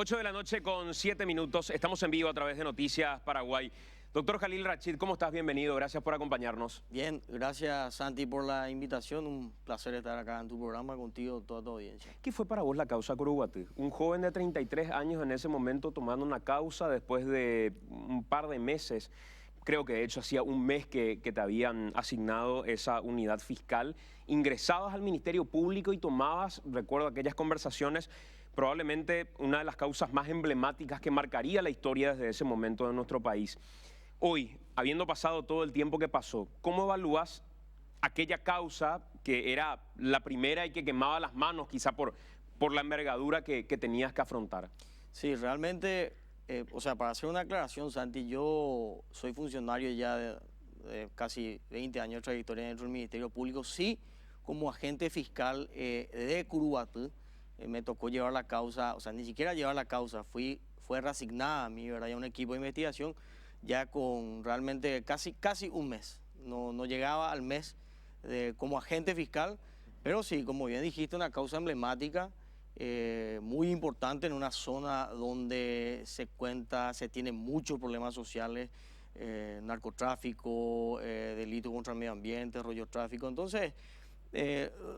8 de la noche con 7 minutos. Estamos en vivo a través de Noticias Paraguay. Doctor Jalil Rachid, ¿cómo estás? Bienvenido. Gracias por acompañarnos. Bien, gracias Santi por la invitación. Un placer estar acá en tu programa contigo, toda tu audiencia. ¿Qué fue para vos la causa Curuguatí? Un joven de 33 años en ese momento tomando una causa después de un par de meses. Creo que de hecho hacía un mes que te habían asignado esa unidad fiscal. Ingresabas al Ministerio Público y tomabas, recuerdo aquellas conversaciones, probablemente una de las causas más emblemáticas que marcaría la historia desde ese momento de nuestro país. Hoy, habiendo pasado todo el tiempo que pasó, ¿cómo evalúas aquella causa que era la primera y que quemaba las manos quizá por la envergadura que tenías que afrontar? Sí, realmente, para hacer una aclaración, Santi, yo soy funcionario ya de casi 20 años de trayectoria dentro del Ministerio Público. Sí, como agente fiscal de Curuguatí, me tocó llevar la causa, ni siquiera llevar la causa, fue reasignada a mí, ¿verdad? Ya un equipo de investigación, ya con realmente casi un mes. No llegaba al mes como agente fiscal, pero sí, como bien dijiste, una causa emblemática, muy importante en una zona donde se tienen muchos problemas sociales, narcotráfico, delito contra el medio ambiente, rollo tráfico. Entonces,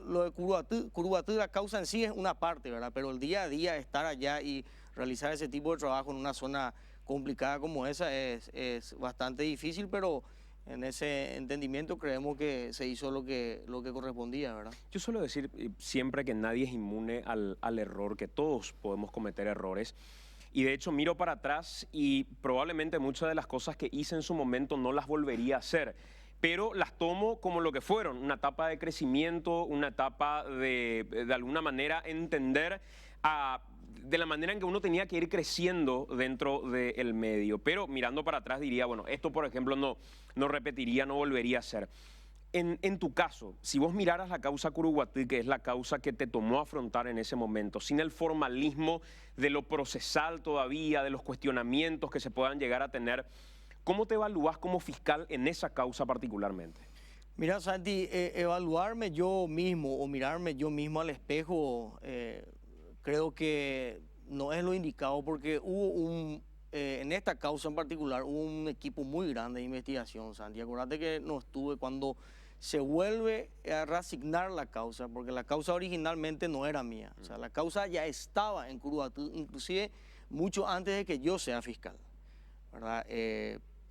lo de Curuguatí, la causa en sí es una parte, ¿verdad? Pero el día a día, estar allá y realizar ese tipo de trabajo en una zona complicada como esa es bastante difícil, pero en ese entendimiento creemos que se hizo lo que correspondía, ¿verdad? Yo suelo decir siempre que nadie es inmune al error, que todos podemos cometer errores. Y de hecho miro para atrás y probablemente muchas de las cosas que hice en su momento no las volvería a hacer, pero las tomo como lo que fueron, una etapa de crecimiento, una etapa de alguna manera entender de la manera en que uno tenía que ir creciendo dentro del medio. Pero mirando para atrás diría, bueno, esto por ejemplo no repetiría, no volvería a hacer. En tu caso, si vos miraras la causa Curuguatí, que es la causa que te tomó afrontar en ese momento, sin el formalismo de lo procesal todavía, de los cuestionamientos que se puedan llegar a tener, ¿cómo te evalúas como fiscal en esa causa particularmente? Mira, Santi, evaluarme yo mismo o mirarme yo mismo al espejo, creo que no es lo indicado porque en esta causa en particular hubo un equipo muy grande de investigación, Santi. Acuérdate que no estuve cuando se vuelve a reasignar la causa, porque la causa originalmente no era mía. O sea, la causa ya estaba en Curuguatí, inclusive mucho antes de que yo sea fiscal, ¿verdad?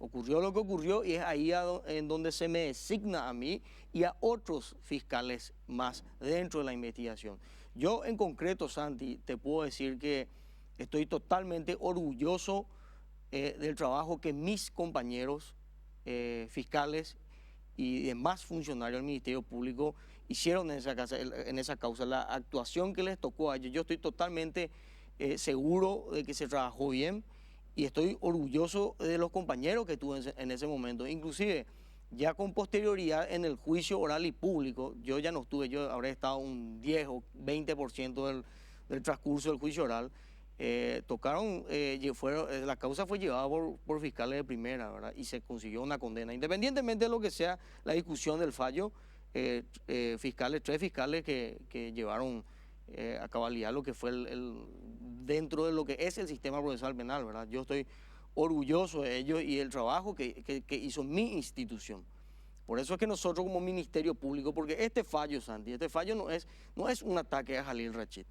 Ocurrió lo que ocurrió y es ahí en donde se me designa a mí y a otros fiscales más dentro de la investigación. Yo en concreto, Santi, te puedo decir que estoy totalmente orgulloso del trabajo que mis compañeros fiscales y demás funcionarios del Ministerio Público hicieron en esa causa, la actuación que les tocó a ellos. Yo estoy totalmente seguro de que se trabajó bien y estoy orgulloso de los compañeros que tuve en ese momento. Inclusive, ya con posterioridad en el juicio oral y público, yo ya no estuve, yo habré estado un 10 o 20% del transcurso del juicio oral. La causa fue llevada por fiscales de primera, ¿verdad? Y se consiguió una condena. Independientemente de lo que sea la discusión del fallo, tres fiscales que llevaron a cabalidad lo que fue dentro de lo que es el sistema procesal penal, ¿verdad? Yo estoy orgulloso de ellos y del trabajo que hizo mi institución. Por eso es que nosotros como Ministerio Público, porque este fallo, Santi, este fallo no es un ataque a Jalil Rachid,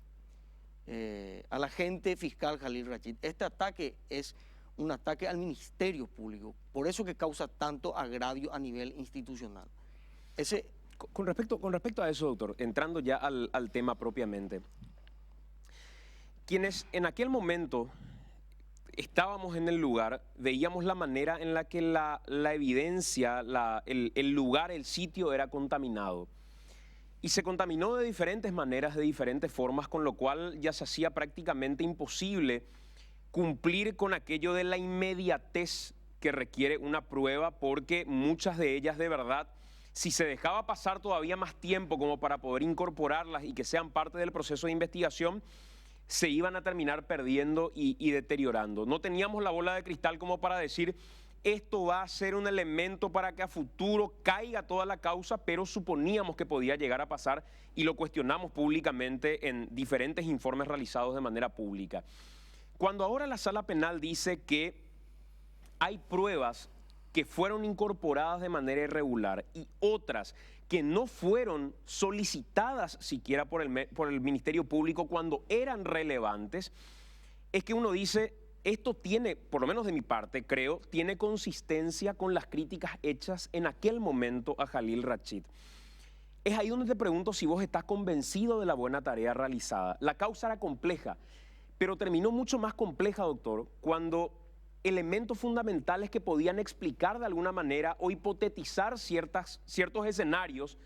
al agente fiscal Jalil Rachid. Este ataque es un ataque al Ministerio Público, por eso que causa tanto agravio a nivel institucional. Con respecto a eso, doctor, entrando ya al tema propiamente, quienes en aquel momento estábamos en el lugar, veíamos la manera en la que la evidencia, el lugar, el sitio era contaminado. Y se contaminó de diferentes maneras, de diferentes formas, con lo cual ya se hacía prácticamente imposible cumplir con aquello de la inmediatez que requiere una prueba, porque muchas de ellas de verdad, si se dejaba pasar todavía más tiempo como para poder incorporarlas y que sean parte del proceso de investigación, se iban a terminar perdiendo y deteriorando. No teníamos la bola de cristal como para decir esto va a ser un elemento para que a futuro caiga toda la causa, pero suponíamos que podía llegar a pasar y lo cuestionamos públicamente en diferentes informes realizados de manera pública. Cuando ahora la sala penal dice que hay pruebas que fueron incorporadas de manera irregular y otras que no fueron solicitadas siquiera por el Ministerio Público cuando eran relevantes, es que uno dice, esto tiene, por lo menos de mi parte, creo, tiene consistencia con las críticas hechas en aquel momento a Jalil Rachid. Es ahí donde te pregunto si vos estás convencido de la buena tarea realizada. La causa era compleja, pero terminó mucho más compleja, doctor, cuando elementos fundamentales que podían explicar de alguna manera o hipotetizar ciertos escenarios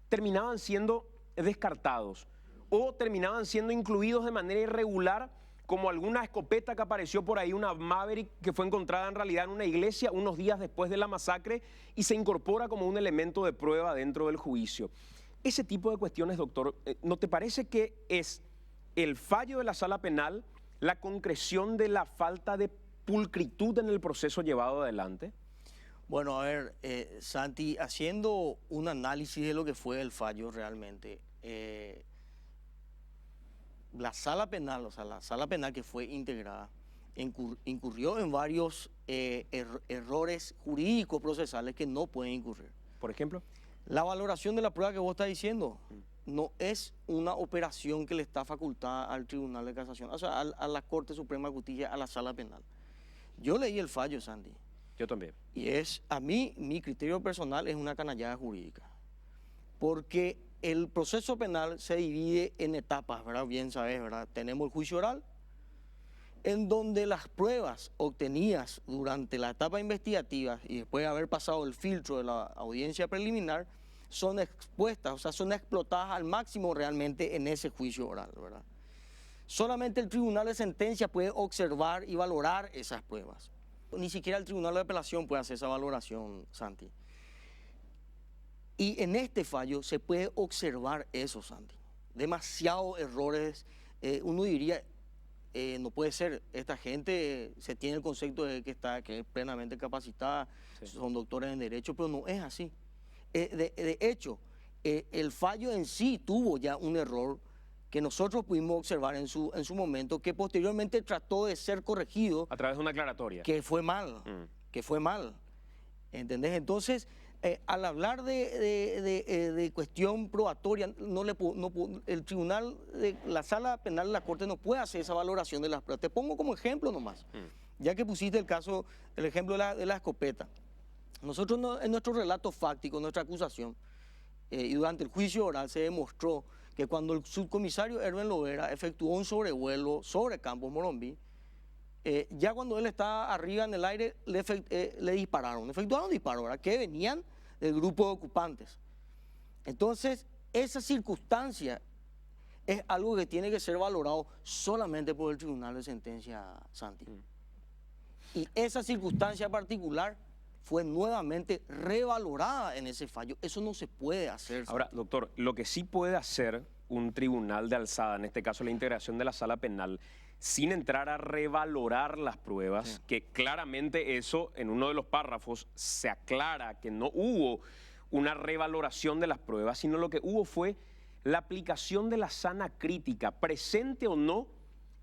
terminaban siendo descartados o terminaban siendo incluidos de manera irregular, como alguna escopeta que apareció por ahí, una Maverick que fue encontrada en realidad en una iglesia unos días después de la masacre y se incorpora como un elemento de prueba dentro del juicio. Ese tipo de cuestiones, doctor, ¿no te parece que es el fallo de la sala penal la concreción de la falta de pulcritud en el proceso llevado adelante? Bueno, a ver, Santi, haciendo un análisis de lo que fue el fallo realmente, la sala penal, o sea, la sala penal que fue integrada, incurrió en varios errores jurídicos procesales que no pueden incurrir. Por ejemplo, La valoración de la prueba que vos estás diciendo no es una operación que le está facultada al Tribunal de Casación, o sea, a la Corte Suprema de Justicia, a la sala penal. Yo leí el fallo, Sandy. yo también. Y a mí, mi criterio personal es una canallada jurídica. Porque el proceso penal se divide en etapas, ¿verdad? Bien sabes, ¿verdad? Tenemos el juicio oral, en donde las pruebas obtenidas durante la etapa investigativa y después de haber pasado el filtro de la audiencia preliminar, son expuestas, o sea, son explotadas al máximo realmente en ese juicio oral, ¿verdad? Solamente el tribunal de sentencia puede observar y valorar esas pruebas. Ni siquiera el tribunal de apelación puede hacer esa valoración, Santi. Y en este fallo se puede observar eso, Santi. Demasiados errores. Uno diría, no puede ser, esta gente se tiene el concepto de que es plenamente capacitada, sí, son doctores en Derecho, pero no es así. De hecho, el fallo en sí tuvo ya un error que nosotros pudimos observar en su momento, que posteriormente trató de ser corregido. A través de una aclaratoria. Que fue mal, que fue mal. ¿Entendés? Entonces, al hablar de cuestión probatoria, el tribunal, la sala penal de la Corte no puede hacer esa valoración de las pruebas. Te pongo como ejemplo nomás, ya que pusiste el ejemplo de la escopeta. Nosotros en nuestro relato fáctico, nuestra acusación, y durante el juicio oral se demostró que cuando el subcomisario Erben Lovera efectuó un sobrevuelo sobre Campos Morombi, ya cuando él estaba arriba en el aire le dispararon, efectuaron disparos, ¿verdad? Que venían del grupo de ocupantes. Entonces, esa circunstancia es algo que tiene que ser valorado solamente por el Tribunal de Sentencia, Santi. Y esa circunstancia particular fue nuevamente revalorada en ese fallo. Eso no se puede hacer, Santi. Ahora, doctor, lo que sí puede hacer un tribunal de alzada, en este caso la integración de la sala penal, sin entrar a revalorar las pruebas, sí, que claramente eso, en uno de los párrafos, se aclara que no hubo una revaloración de las pruebas, sino lo que hubo fue la aplicación de la sana crítica, presente o no,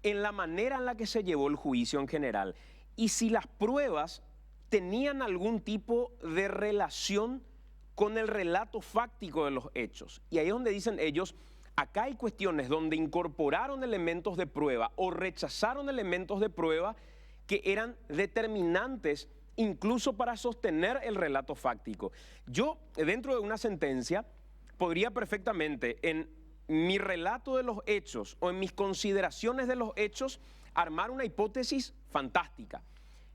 en la manera en la que se llevó el juicio en general. Y si las pruebas tenían algún tipo de relación con el relato fáctico de los hechos. Y ahí es donde dicen ellos, acá hay cuestiones donde incorporaron elementos de prueba o rechazaron elementos de prueba que eran determinantes incluso para sostener el relato fáctico. Yo, dentro de una sentencia, podría perfectamente en mi relato de los hechos o en mis consideraciones de los hechos armar una hipótesis fantástica.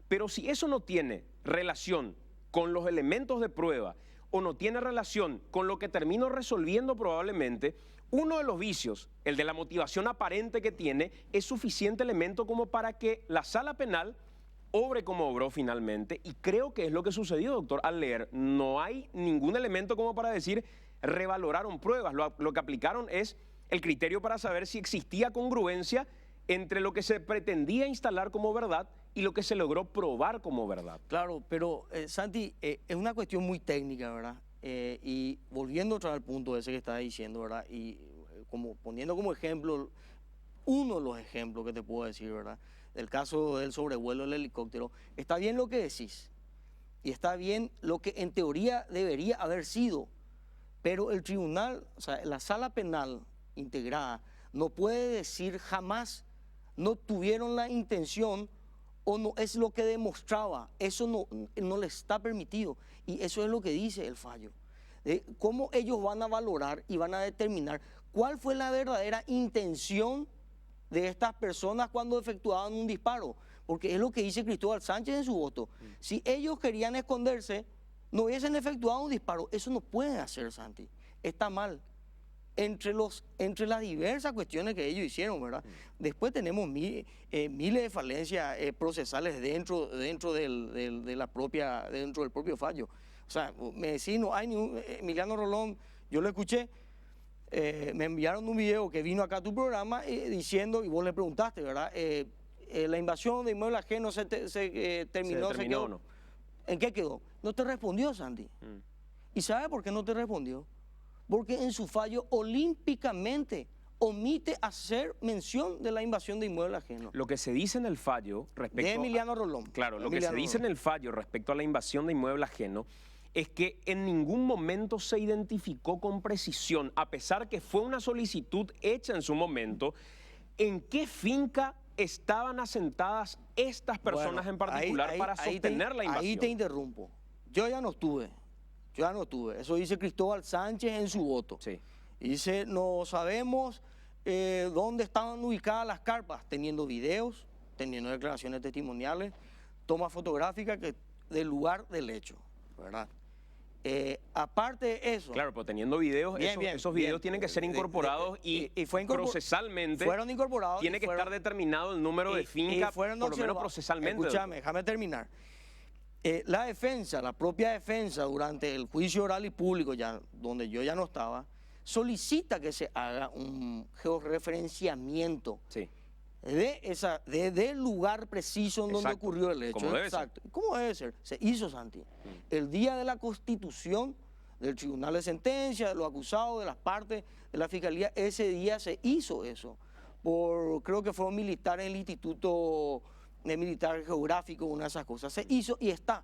Pero si eso no tiene relación con los elementos de prueba o no tiene relación con lo que termino resolviendo probablemente, uno de los vicios, el de la motivación aparente que tiene, es suficiente elemento como para que la sala penal obre como obró finalmente. Y creo que es lo que sucedió, doctor, al leer. No hay ningún elemento como para decir revaloraron pruebas. Lo que aplicaron es el criterio para saber si existía congruencia entre lo que se pretendía instalar como verdad y lo que se logró probar como verdad. Claro, pero Santi, es una cuestión muy técnica, ¿verdad? Y volviendo otra vez al punto ese que estaba diciendo, ¿verdad? Y poniendo como ejemplo, uno de los ejemplos que te puedo decir, ¿verdad? del caso del sobrevuelo del helicóptero, está bien lo que decís y está bien lo que en teoría debería haber sido, pero el tribunal, o sea, la sala penal integrada no puede decir jamás no tuvieron la intención o no es lo que demostraba. Eso no les está permitido y eso es lo que dice el fallo. ¿Cómo ellos van a valorar y van a determinar cuál fue la verdadera intención de estas personas cuando efectuaban un disparo? Porque es lo que dice Cristóbal Sánchez en su voto. Si ellos querían esconderse, no hubiesen efectuado un disparo. Eso no pueden hacer, Santi. Está mal. Entre las diversas cuestiones que ellos hicieron, ¿verdad? Después tenemos miles de falencias procesales dentro del propio fallo. O sea, me decís, no hay ni un... Emiliano Rolón, yo lo escuché, me enviaron un video que vino acá a tu programa diciendo, y vos le preguntaste, ¿verdad? La invasión de inmueble ajeno se terminó. ¿Se terminó o no? ¿En qué quedó? No te respondió, Santi. ¿Y sabe por qué no te respondió? Porque en su fallo olímpicamente omite hacer mención de la invasión de inmueble ajeno. Lo que se dice en el fallo respecto de Emiliano Rolón. Claro, lo que se dice en el fallo respecto a la invasión de inmueble ajeno es que en ningún momento se identificó con precisión, a pesar que fue una solicitud hecha en su momento, en qué finca estaban asentadas estas personas en particular para sostener la invasión. Ahí te interrumpo. Yo ya no estuve. Eso dice Cristóbal Sánchez en su voto. Sí. Dice, no sabemos dónde estaban ubicadas las carpas, teniendo videos, teniendo declaraciones testimoniales, tomas fotográficas del lugar del hecho, ¿verdad? Aparte de eso... Claro, pero teniendo videos, esos videos tienen que ser incorporados y procesalmente fueron incorporados. Tiene que estar determinado el número de fincas, por lo menos procesalmente. Escúchame, déjame terminar. La propia defensa, durante el juicio oral y público, ya, donde yo ya no estaba, solicita que se haga un georreferenciamiento del lugar preciso en donde ocurrió el hecho. Como debe ser. ¿Cómo debe ser? Se hizo, Santi. El día de la constitución del tribunal de sentencia, de los acusados, de las partes, de la fiscalía, ese día se hizo eso. Creo que fueron militares en el Instituto Militar Geográfico, una de esas cosas. Se hizo y está.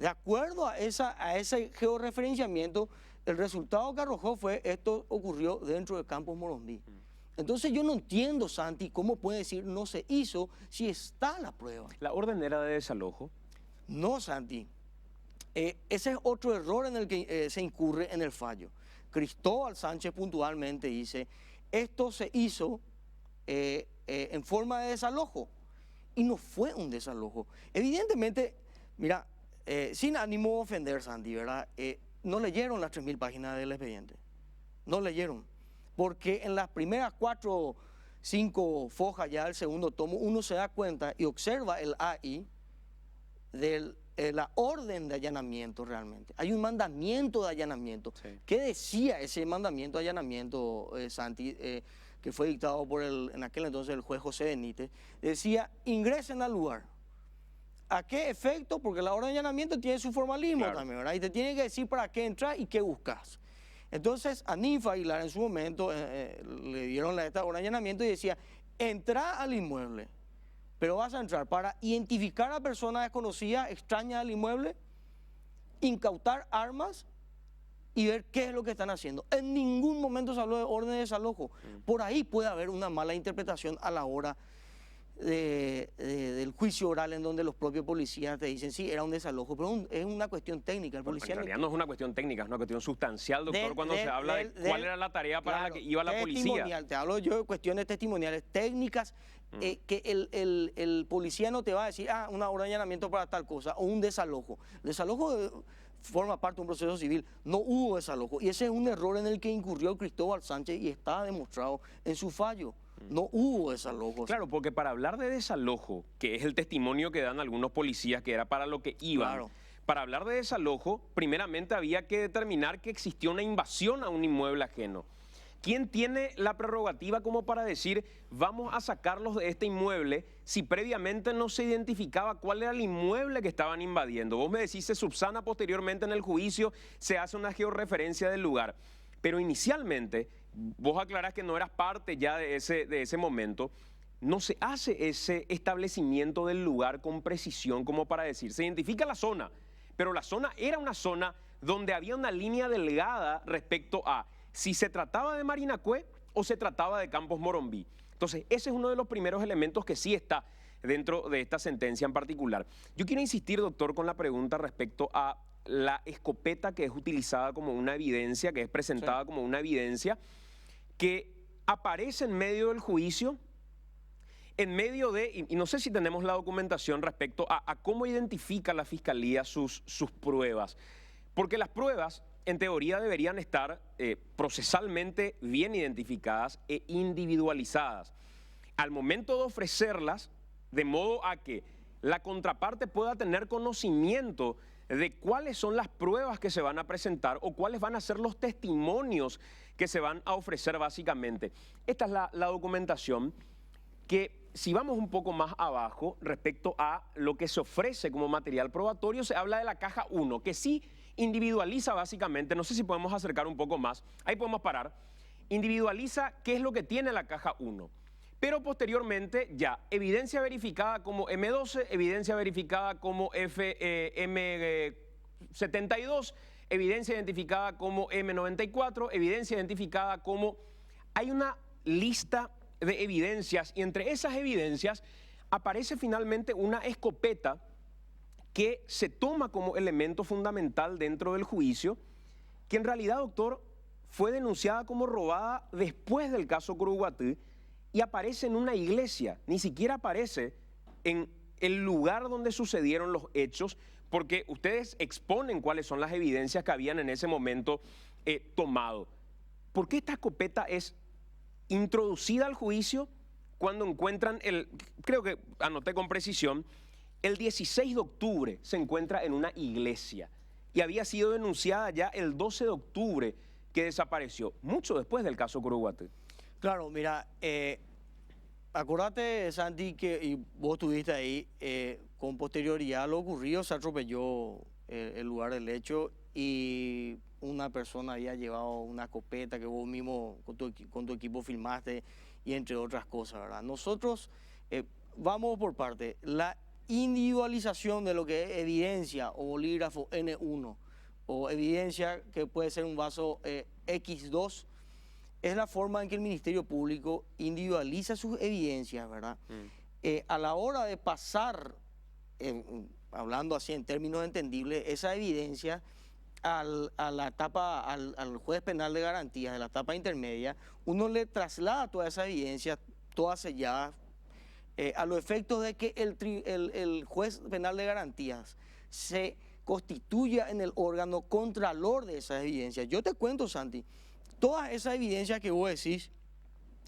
De acuerdo a ese georreferenciamiento, el resultado que arrojó fue esto ocurrió dentro de Campos Morondí. Entonces yo no entiendo, Santi, cómo puede decir no se hizo si está la prueba. ¿La orden era de desalojo? No, Santi. Ese es otro error en el que se incurre en el fallo. Cristóbal Sánchez puntualmente dice, esto se hizo en forma de desalojo. Y no fue un desalojo. Evidentemente, mira, sin ánimo de ofender, Santi, ¿verdad? No leyeron las 3.000 páginas del expediente. No leyeron. Porque en las primeras 4 o 5 fojas ya del segundo tomo, uno se da cuenta y observa el AI de la orden de allanamiento realmente. Hay un mandamiento de allanamiento. Sí. ¿Qué decía ese mandamiento de allanamiento, Santi, que fue dictado por en aquel entonces el juez José Benítez? Decía, ingresen al lugar. ¿A qué efecto? Porque la orden de allanamiento tiene su formalismo también, ¿verdad? Y te tiene que decir para qué entrar y qué buscas. Entonces, a Ninfa Aguilar en su momento le dieron esta orden de allanamiento y decía, entra al inmueble, pero vas a entrar para identificar a personas desconocidas, extrañas al inmueble, incautar armas y ver qué es lo que están haciendo. En ningún momento se habló de orden de desalojo. Por ahí puede haber una mala interpretación a la hora del juicio oral, en donde los propios policías te dicen, sí, era un desalojo, pero es una cuestión técnica. El policía en realidad no es una cuestión técnica, es una cuestión sustancial, doctor, cuando se habla de cuál era la tarea para la que iba la policía. Te hablo yo de cuestiones testimoniales, técnicas, que el policía no te va a decir, una orden de allanamiento para tal cosa, o un desalojo. El desalojo forma parte de un proceso civil, no hubo desalojo, y ese es un error en el que incurrió Cristóbal Sánchez y está demostrado en su fallo. No hubo desalojo. Claro, porque para hablar de desalojo, que es el testimonio que dan algunos policías, que era para lo que iban, para hablar de desalojo, primeramente había que determinar que existió una invasión a un inmueble ajeno. ¿Quién tiene la prerrogativa como para decir, vamos a sacarlos de este inmueble si previamente no se identificaba cuál era el inmueble que estaban invadiendo? Vos me decís, se subsana posteriormente en el juicio, se hace una georreferencia del lugar. Pero inicialmente, vos aclarás que no eras parte ya de ese momento, no se hace ese establecimiento del lugar con precisión como para decir, se identifica la zona, pero la zona era una zona donde había una línea delgada respecto a si se trataba de Marinacue o se trataba de Campos Morombi. Entonces, ese es uno de los primeros elementos que sí está dentro de esta sentencia en particular. Yo quiero insistir, doctor, con la pregunta respecto a la escopeta que es utilizada como una evidencia, que es presentada como una evidencia, que aparece en medio del juicio, en medio de, y no sé si tenemos la documentación respecto a cómo identifica la Fiscalía sus pruebas, porque las pruebas en teoría deberían estar procesalmente bien identificadas e individualizadas. Al momento de ofrecerlas, de modo a que la contraparte pueda tener conocimiento de cuáles son las pruebas que se van a presentar o cuáles van a ser los testimonios que se van a ofrecer básicamente. Esta es la documentación que, si vamos un poco más abajo respecto a lo que se ofrece como material probatorio, se habla de la caja 1, que sí individualiza básicamente, no sé si podemos acercar un poco más, ahí podemos parar, individualiza qué es lo que tiene la caja 1. Pero posteriormente ya, evidencia verificada como M12, evidencia verificada como M72, evidencia identificada como M94, evidencia identificada como... Hay una lista de evidencias y entre esas evidencias aparece finalmente una escopeta que se toma como elemento fundamental dentro del juicio, que en realidad, doctor, fue denunciada como robada después del caso Curuguatí, y aparece en una iglesia, ni siquiera aparece en el lugar donde sucedieron los hechos, porque ustedes exponen cuáles son las evidencias que habían en ese momento tomado. ¿Por qué esta escopeta es introducida al juicio cuando encuentran creo que anoté con precisión, el 16 de octubre se encuentra en una iglesia y había sido denunciada ya el 12 de octubre que desapareció, mucho después del caso Curuguatí? Claro, mira, acordate, Santi, que y vos estuviste ahí, con posterioridad a lo ocurrido, se atropelló el lugar del hecho y una persona había llevado una escopeta que vos mismo con tu equipo filmaste y entre otras cosas, ¿verdad? Nosotros vamos por parte. La individualización de lo que es evidencia o bolígrafo N1 o evidencia que puede ser un vaso X2, es la forma en que el Ministerio Público individualiza sus evidencias, ¿verdad? A la hora de pasar, hablando así en términos entendibles, esa evidencia a la etapa, al juez penal de garantías de la etapa intermedia, uno le traslada toda esa evidencia, todas selladas, a los efectos de que el juez penal de garantías se constituya en el órgano contralor de esas evidencias. Yo te cuento, Santi, todas esas evidencias que vos decís,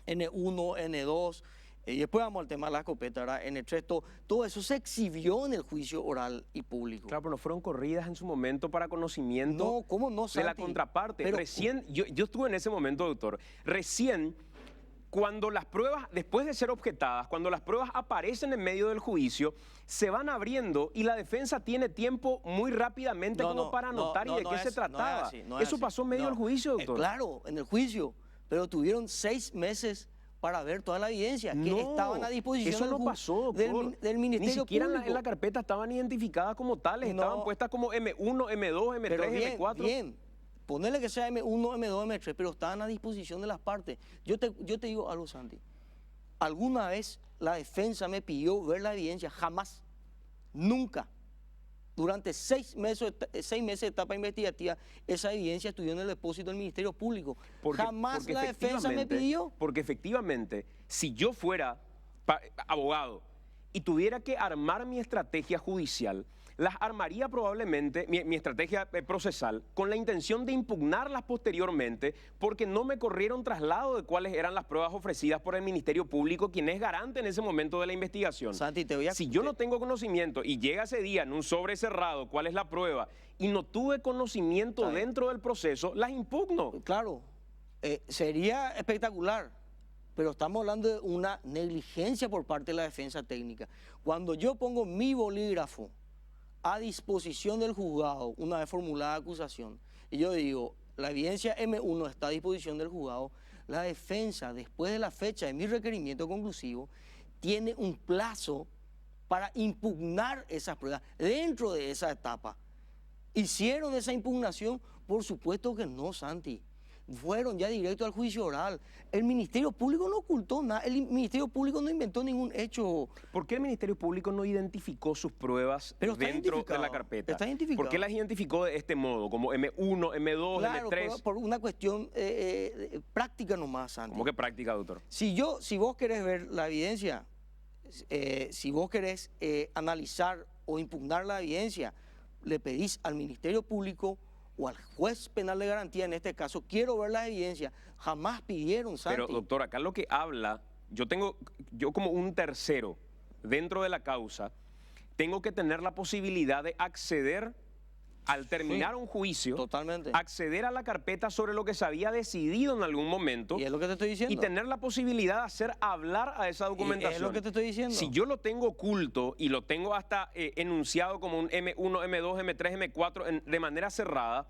N1, N2, y después vamos al tema de la escopeta, ¿verdad? N3, todo eso se exhibió en el juicio oral y público. Claro, pero no fueron corridas en su momento para conocimiento no, ¿cómo no, Santi? de la contraparte. Pero, recién, yo estuve en ese momento, doctor, recién cuando las pruebas, después de ser objetadas, cuando las pruebas aparecen en medio del juicio, se van abriendo y la defensa tiene tiempo muy rápidamente para anotar y de qué se trataba. Eso pasó en medio del juicio, doctor. Claro, en el juicio, pero tuvieron 6 meses para ver toda la evidencia que estaban a disposición eso no pasó, del Ministerio Ni siquiera Público. en la carpeta estaban identificadas como tales, estaban puestas como M1, M2, M3, pero bien, M4. Bien, ponerle que sea M1, M2, M3, pero estaban a disposición de las partes. Yo te digo algo, Santi. ¿Alguna vez la defensa me pidió ver la evidencia? Jamás. Nunca. Durante 6 meses de etapa investigativa, esa evidencia estuvo en el depósito del Ministerio Público. Jamás la defensa me pidió. Porque efectivamente, si yo fuera abogado y tuviera que armar mi estrategia judicial, las armaría probablemente, mi estrategia procesal, con la intención de impugnarlas posteriormente, porque no me corrieron traslado de cuáles eran las pruebas ofrecidas por el Ministerio Público, quien es garante en ese momento de la investigación. Santi, si yo no tengo conocimiento y llega ese día en un sobre cerrado cuál es la prueba y no tuve conocimiento dentro del proceso, las impugno. Claro, sería espectacular. Pero estamos hablando de una negligencia por parte de la defensa técnica. Cuando yo pongo mi bolígrafo a disposición del juzgado, una vez formulada acusación, y yo digo, la evidencia M1 está a disposición del juzgado, la defensa, después de la fecha de mi requerimiento conclusivo, tiene un plazo para impugnar esas pruebas dentro de esa etapa. ¿Hicieron esa impugnación? Por supuesto que no, Santi. Fueron ya directo al juicio oral. El Ministerio Público no ocultó nada. El Ministerio Público no inventó ningún hecho. ¿Por qué el Ministerio Público no identificó sus pruebas Pero está dentro de identificado, la carpeta? está identificado. ¿Por qué las identificó de este modo, como M1, M2, Claro, M3? por una cuestión práctica nomás, Santi. ¿Cómo que práctica, doctor? Si vos querés ver la evidencia, si vos querés analizar o impugnar la evidencia, le pedís al Ministerio Público o al juez penal de garantía, en este caso, quiero ver la evidencia. Jamás pidieron, Santi. Pero, doctor, acá lo que habla, yo como un tercero dentro de la causa, tengo que tener la posibilidad de acceder al terminar un juicio, totalmente. acceder a la carpeta sobre lo que se había decidido en algún momento. Y es lo que te estoy diciendo. Y tener la posibilidad de hacer hablar a esa documentación. Y es lo que te estoy diciendo. Si yo lo tengo oculto y lo tengo hasta enunciado como un M1, M2, M3, M4 de manera cerrada,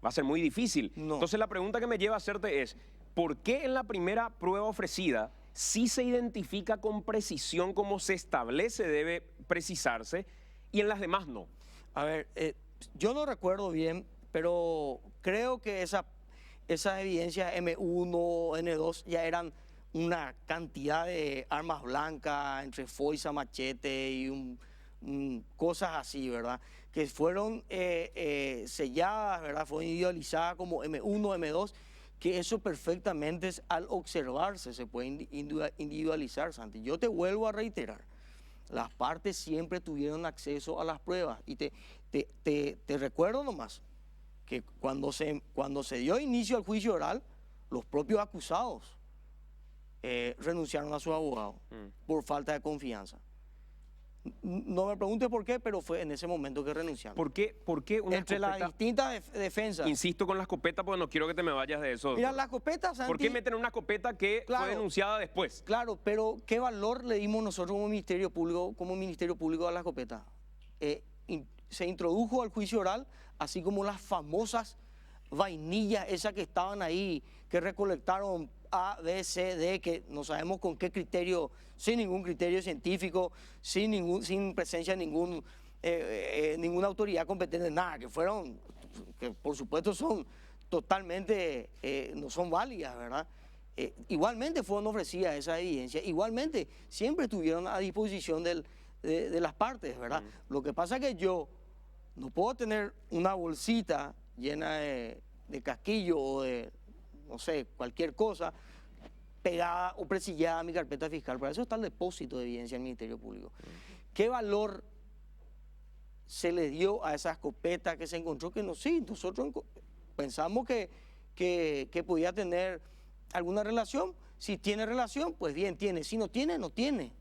va a ser muy difícil. No. Entonces la pregunta que me lleva a hacerte es, ¿por qué en la primera prueba ofrecida sí se identifica con precisión como se establece debe precisarse y en las demás no? A ver, yo no recuerdo bien, pero creo que esas evidencias M1, N2 ya eran una cantidad de armas blancas entre foiza, machete y cosas así, ¿verdad? Que fueron selladas, ¿verdad? Fueron individualizadas como M1, M2, que eso perfectamente al observarse se puede individualizar, Santi. Yo te vuelvo a reiterar, las partes siempre tuvieron acceso a las pruebas y te recuerdo nomás que cuando se dio inicio al juicio oral, los propios acusados renunciaron a sus abogados por falta de confianza. No me pregunte por qué, pero fue en ese momento que renunciaron. ¿Por qué una Entre escopeta? las distintas defensas. Insisto con la escopeta porque no quiero que te me vayas de eso. Mira, la escopeta, Santi, ¿Por qué meten una escopeta que Claro. fue denunciada después? Claro, pero ¿qué valor le dimos nosotros como Ministerio Público a la escopeta? Se introdujo al juicio oral, así como las famosas vainillas esas que estaban ahí, que recolectaron A, B, C, D, que no sabemos con qué criterio, sin ningún criterio científico, sin presencia de ninguna autoridad competente, nada, que por supuesto son totalmente, no son válidas, ¿verdad? Igualmente fueron ofrecidas esas evidencias, igualmente siempre estuvieron a disposición de las partes, ¿verdad? Lo que pasa es que yo no puedo tener una bolsita llena de casquillo o de, no sé, cualquier cosa pegada o presillada a mi carpeta fiscal. Para eso está el depósito de evidencia del Ministerio Público. ¿Qué valor se le dio a esa escopeta que se encontró? Que no, sí, nosotros pensamos que podía tener alguna relación. Si tiene relación, pues bien tiene. Si no tiene, no tiene.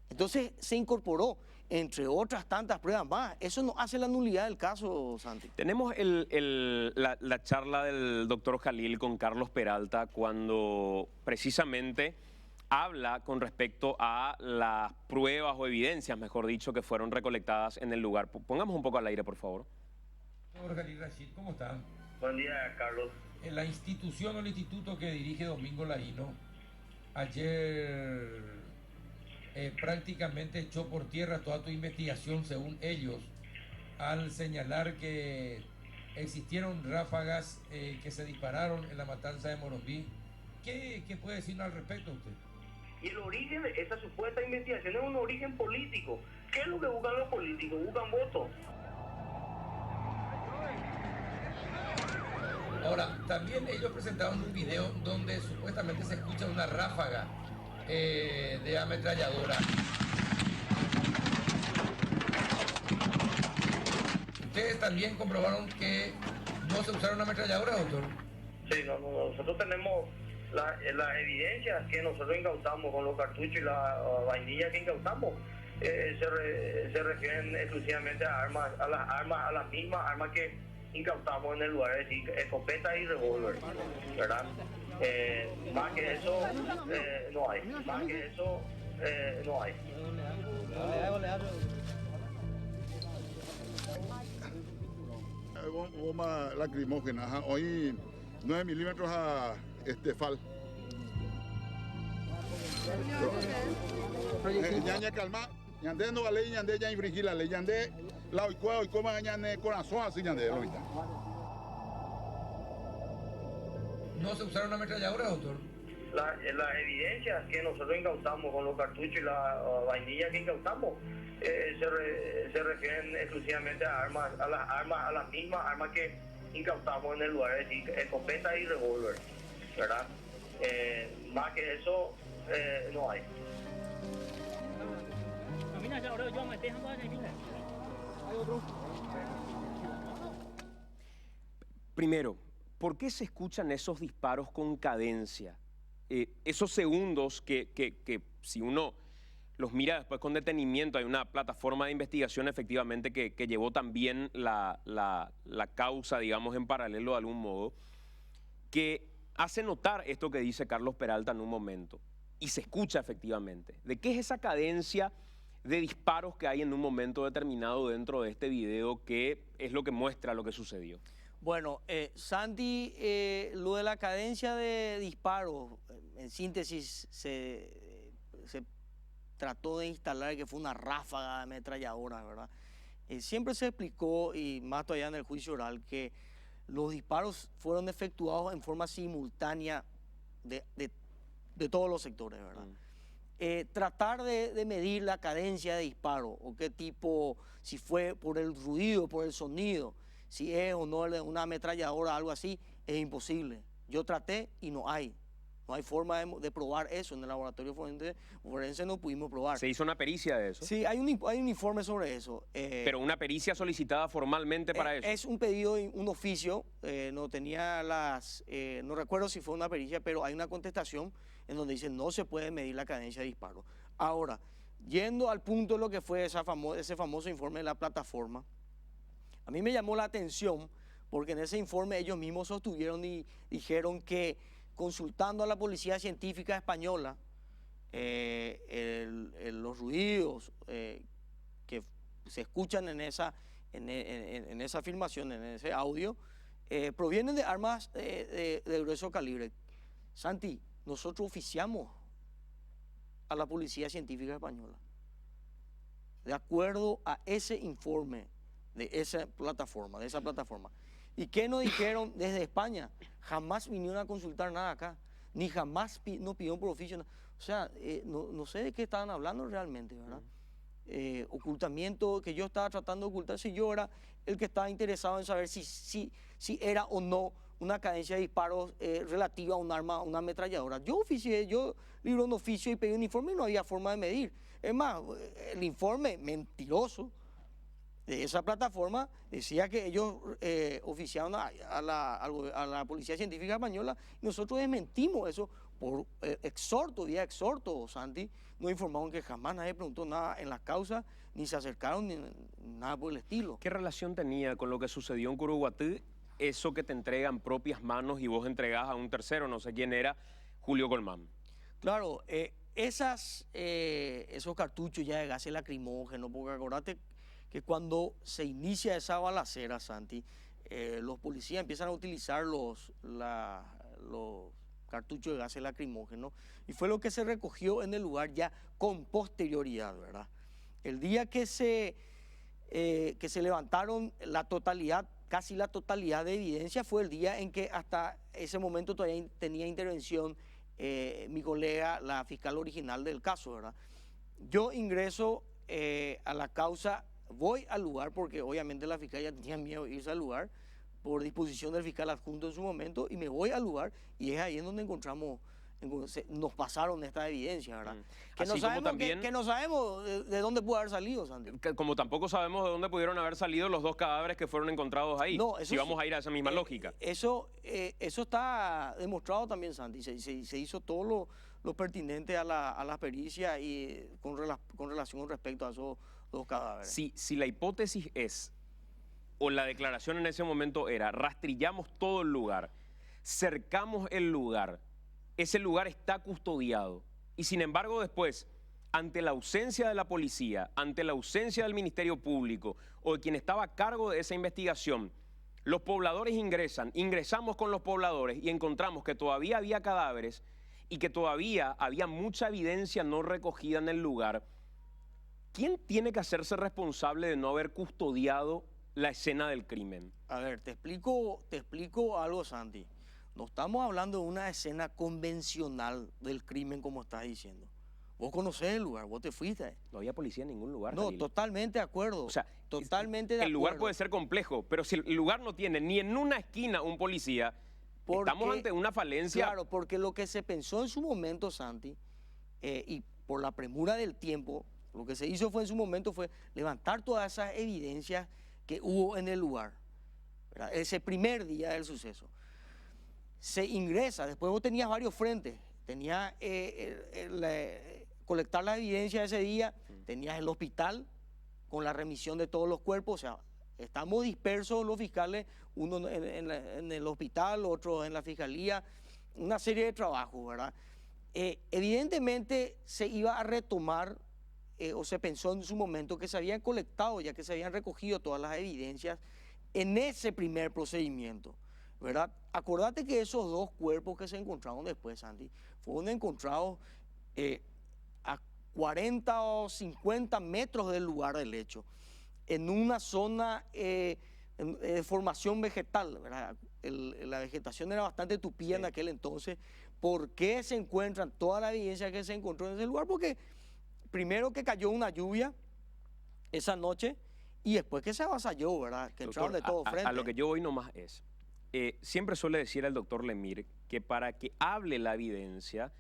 Entonces se incorporó, entre otras tantas pruebas más. Eso no hace la nulidad del caso, Santi. Tenemos la charla del doctor Jalil con Carlos Peralta cuando precisamente habla con respecto a las pruebas o evidencias, mejor dicho, que fueron recolectadas en el lugar. Pongamos un poco al aire, por favor. Doctor Jalil Rashid, ¿cómo está? Buen día, Carlos. En la institución o el instituto que dirige Domingo Laino, ayer prácticamente echó por tierra toda tu investigación, según ellos, al señalar que existieron ráfagas que se dispararon en la matanza de Morombí. ¿Qué puede decirnos al respecto usted? Y el origen de esa supuesta investigación es un origen político. ¿Qué es lo que buscan los políticos? Buscan votos. Ahora, también ellos presentaron un video donde supuestamente se escucha una ráfaga de ametralladora. ¿Ustedes también comprobaron que no se usaron ametralladoras, doctor? Sí, nosotros tenemos las evidencias que nosotros incautamos con los cartuchos y la vainilla que incautamos. Se refieren exclusivamente a las mismas armas que incautamos en el lugar, es decir, escopeta y revólver, ¿verdad? Más que eso no hay, más que eso no hay. Goma lacrimógena, hoy 9 milímetros a FAL. Ñaña calma, ñande no vale, ñande ya infringir la ley, ñande la hoy coma ñande corazón así ñande lo está. ¿No se usaron ametralladoras, doctor? Las evidencias que nosotros incautamos con los cartuchos y la vainilla que incautamos se refieren exclusivamente a armas, a las mismas armas que incautamos en el lugar, es decir, escopeta y revólver, ¿verdad? Más que eso no hay. Primero, ¿por qué se escuchan esos disparos con cadencia? Esos segundos que si uno los mira después con detenimiento, hay una plataforma de investigación efectivamente que llevó también la causa, digamos, en paralelo de algún modo, que hace notar esto que dice Carlos Peralta en un momento, y se escucha efectivamente. ¿De qué es esa cadencia de disparos que hay en un momento determinado dentro de este video que es lo que muestra lo que sucedió? Bueno, Santi, lo de la cadencia de disparos, en síntesis, se trató de instalar que fue una ráfaga de ametralladoras, ¿verdad? Siempre se explicó, y más todavía en el juicio oral, que los disparos fueron efectuados en forma simultánea de todos los sectores, ¿verdad? Tratar de medir la cadencia de disparo, o qué tipo, si fue por el ruido, por el sonido, si es o no una ametralladora, algo así, es imposible. Yo traté y no hay. No hay forma de probar eso. En el laboratorio forense no pudimos probar. ¿Se hizo una pericia de eso? Sí, hay un informe sobre eso. Pero una pericia solicitada formalmente para eso. Es un pedido, un oficio, no tenía no recuerdo si fue una pericia, pero hay una contestación en donde dice no se puede medir la cadencia de disparo. Ahora, yendo al punto de lo que fue ese famoso informe de la plataforma, a mí me llamó la atención porque en ese informe ellos mismos sostuvieron y dijeron que consultando a la Policía Científica Española, los ruidos que se escuchan en esa filmación, en ese audio, provienen de armas de grueso calibre. Santi, nosotros oficiamos a la Policía Científica Española de acuerdo a ese informe de esa plataforma. ¿Y qué nos dijeron desde España? Jamás vinieron a consultar nada acá, ni jamás nos pidieron por oficio. O sea, no sé de qué estaban hablando realmente, ¿verdad? Ocultamiento que yo estaba tratando de ocultar, si yo era el que estaba interesado en saber si era o no una cadencia de disparos relativa a un arma, una ametralladora. Yo libré un oficio y pedí un informe y no había forma de medir. Es más, el informe mentiroso de esa plataforma decía que ellos oficiaron a la Policía Científica Española y nosotros desmentimos eso por vía exhorto, Santi. Nos informaron que jamás nadie preguntó nada en las causas, ni se acercaron, ni nada por el estilo. ¿Qué relación tenía con lo que sucedió en Curuguatí eso que te entregan propias manos y vos entregás a un tercero, no sé quién era, Julio Colmán? Claro, esos cartuchos ya de gases lacrimógenos, porque acordate que cuando se inicia esa balacera, Santi, los policías empiezan a utilizar los cartuchos de gases lacrimógenos y fue lo que se recogió en el lugar ya con posterioridad, ¿verdad? El día que se levantaron casi la totalidad de evidencia fue el día en que hasta ese momento todavía tenía intervención mi colega, la fiscal original del caso, ¿verdad? Yo ingreso a la causa. Voy al lugar porque obviamente la fiscal ya tenía miedo de irse al lugar por disposición del fiscal adjunto en su momento y me voy al lugar y es ahí en donde nos pasaron esta evidencia, ¿verdad? Que no sabemos de dónde pudo haber salido, Santi. Como tampoco sabemos de dónde pudieron haber salido los dos cadáveres que fueron encontrados ahí, no, si vamos a ir a esa misma lógica. Eso está demostrado también, Santi. Se hizo todo lo pertinente a la pericia y con relación respecto a esos dos cadáveres. Si la hipótesis es, o la declaración en ese momento era, rastrillamos todo el lugar, cercamos el lugar, ese lugar está custodiado, y sin embargo después, ante la ausencia de la policía, ante la ausencia del Ministerio Público o de quien estaba a cargo de esa investigación, los pobladores ingresamos con los pobladores y encontramos que todavía había cadáveres y que todavía había mucha evidencia no recogida en el lugar, ¿quién tiene que hacerse responsable de no haber custodiado la escena del crimen? A ver, te explico algo, Santi. No estamos hablando de una escena convencional del crimen como estás diciendo. Vos conocés el lugar, vos te fuiste. No había policía en ningún lugar. No, Jalil. totalmente de acuerdo. O sea, totalmente de el acuerdo. lugar puede ser complejo, pero si el lugar no tiene ni en una esquina un policía, estamos ante una falencia. Claro, porque lo que se pensó en su momento, Santi, y por la premura del tiempo, lo que se hizo fue en su momento fue levantar todas esas evidencias que hubo en el lugar, ¿verdad? Ese primer día del suceso. Se ingresa, después vos tenías varios frentes, tenías colectar la evidencia de ese día, tenías el hospital con la remisión de todos los cuerpos, o sea, estamos dispersos los fiscales, uno en el hospital, otro en la fiscalía, una serie de trabajos, ¿verdad? Evidentemente se iba a retomar, o se pensó en su momento que se habían colectado, ya que se habían recogido todas las evidencias en ese primer procedimiento, ¿verdad? Acordate que esos dos cuerpos que se encontraron después, Santi, fueron encontrados a 40 o 50 metros del lugar del hecho, en una zona de formación vegetal, ¿verdad? La vegetación era bastante tupida en aquel entonces. ¿Por qué se encuentran toda la evidencia que se encontró en ese lugar? Porque primero que cayó una lluvia esa noche y después que se avasalló, ¿verdad? Que entraron de todo frente. A lo que yo voy nomás es, siempre suele decir el doctor Lemire que para que hable la evidencia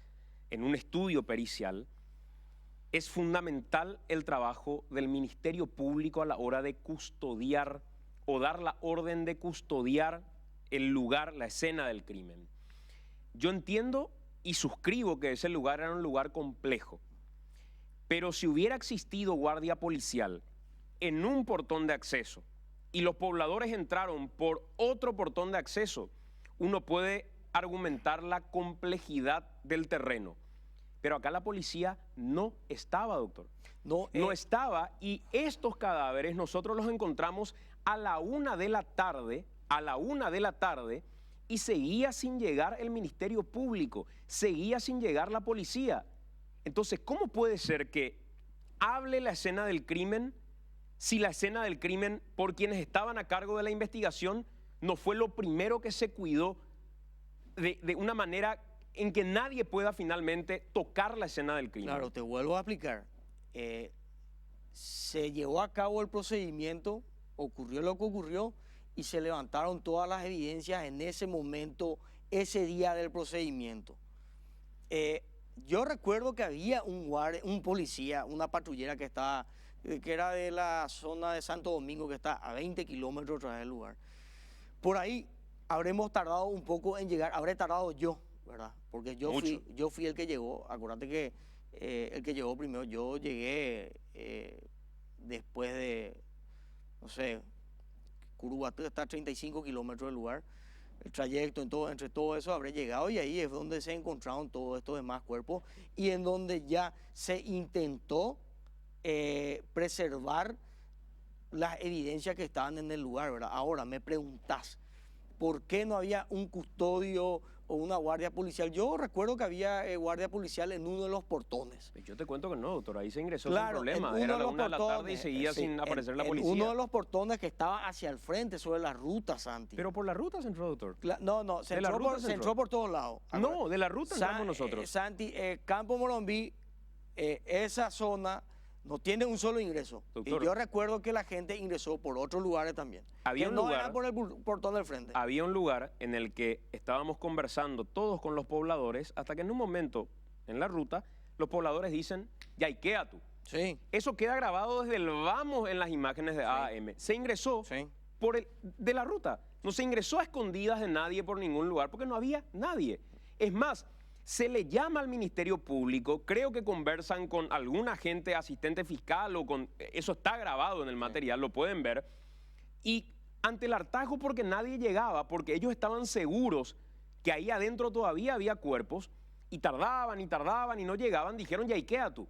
en un estudio pericial, es fundamental el trabajo del Ministerio Público a la hora de custodiar o dar la orden de custodiar el lugar, la escena del crimen. Yo entiendo y suscribo que ese lugar era un lugar complejo, pero si hubiera existido guardia policial en un portón de acceso y los pobladores entraron por otro portón de acceso, uno puede argumentar la complejidad del terreno. Pero acá la policía no estaba, doctor. No estaba, y estos cadáveres nosotros los encontramos a la 1 de la tarde, y seguía sin llegar el Ministerio Público, seguía sin llegar la policía. Entonces, ¿cómo puede ser que hable la escena del crimen si la escena del crimen, por quienes estaban a cargo de la investigación, no fue lo primero que se cuidó de una manera en que nadie pueda finalmente tocar la escena del crimen? Claro, te vuelvo a explicar. Se llevó a cabo el procedimiento, ocurrió lo que ocurrió y se levantaron todas las evidencias en ese momento, ese día del procedimiento. Yo recuerdo que había un policía, una patrullera que era de la zona de Santo Domingo, que está a 20 kilómetros tras del lugar. Por ahí habremos tardado un poco en llegar, habré tardado yo, ¿verdad? Porque yo fui el que llegó. Acuérdate que el que llegó primero, yo llegué después de, no sé, Curuguatú está a 35 kilómetros del lugar. El trayecto, entre todo eso habré llegado y ahí es donde se encontraron todos estos demás cuerpos y en donde ya se intentó preservar las evidencias que estaban en el lugar, ¿verdad? Ahora me preguntás, ¿por qué no había un custodio o una guardia policial? Yo recuerdo que había guardia policial en uno de los portones. Yo te cuento que no, doctor, ahí se ingresó Claro, sin problema. Era la 1 de la tarde y seguía sin aparecer la policía. Uno de los portones que estaba hacia el frente, sobre la ruta, Santi. Pero por la ruta se entró, doctor. No, se entró por todos lados. No, de la ruta entramos nosotros. Santi, Campo Morombí, esa zona no tiene un solo ingreso. Doctor, y yo recuerdo que la gente ingresó por otros lugares también. Era por el portón del frente. Había un lugar en el que estábamos conversando todos con los pobladores, hasta que en un momento, en la ruta, los pobladores dicen, Yaiquea tú. Sí. Eso queda grabado desde el vamos en las imágenes de AM. Se ingresó de la ruta. No se ingresó a escondidas de nadie por ningún lugar, porque no había nadie. Es más, se le llama al Ministerio Público, creo que conversan con algún agente, asistente fiscal o con... Eso está grabado en el material, lo pueden ver. Y ante el hartazgo porque nadie llegaba, porque ellos estaban seguros que ahí adentro todavía había cuerpos, y tardaban y no llegaban, dijeron Yaiquea tú.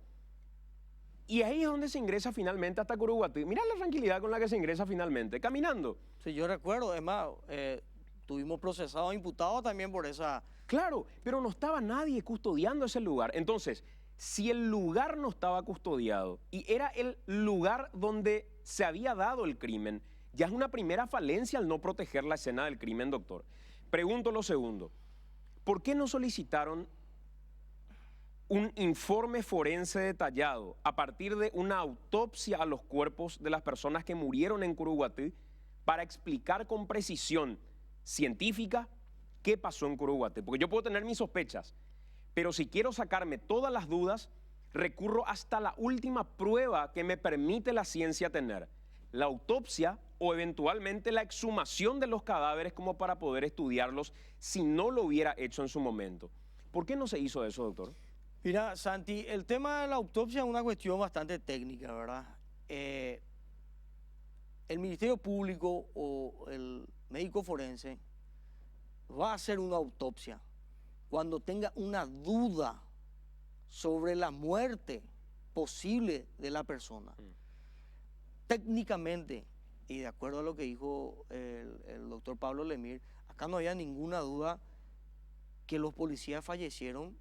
Y ahí es donde se ingresa finalmente hasta Curuguatú. Mira la tranquilidad con la que se ingresa finalmente, caminando. Sí, yo recuerdo, es más, tuvimos procesados, imputados también por esa... Claro, pero no estaba nadie custodiando ese lugar. Entonces, si el lugar no estaba custodiado y era el lugar donde se había dado el crimen, ya es una primera falencia al no proteger la escena del crimen, doctor. Pregunto lo segundo, ¿por qué no solicitaron un informe forense detallado a partir de una autopsia a los cuerpos de las personas que murieron en Curuguatí para explicar con precisión científica qué pasó en Curuguatí? Porque yo puedo tener mis sospechas, pero si quiero sacarme todas las dudas, recurro hasta la última prueba que me permite la ciencia tener, la autopsia o eventualmente la exhumación de los cadáveres como para poder estudiarlos si no lo hubiera hecho en su momento. ¿Por qué no se hizo eso, doctor? Mira, Santi, el tema de la autopsia es una cuestión bastante técnica, ¿verdad? El Ministerio Público o el médico forense va a hacer una autopsia cuando tenga una duda sobre la muerte posible de la persona. Técnicamente, y de acuerdo a lo que dijo el doctor Pablo Lemir, acá no había ninguna duda que los policías fallecieron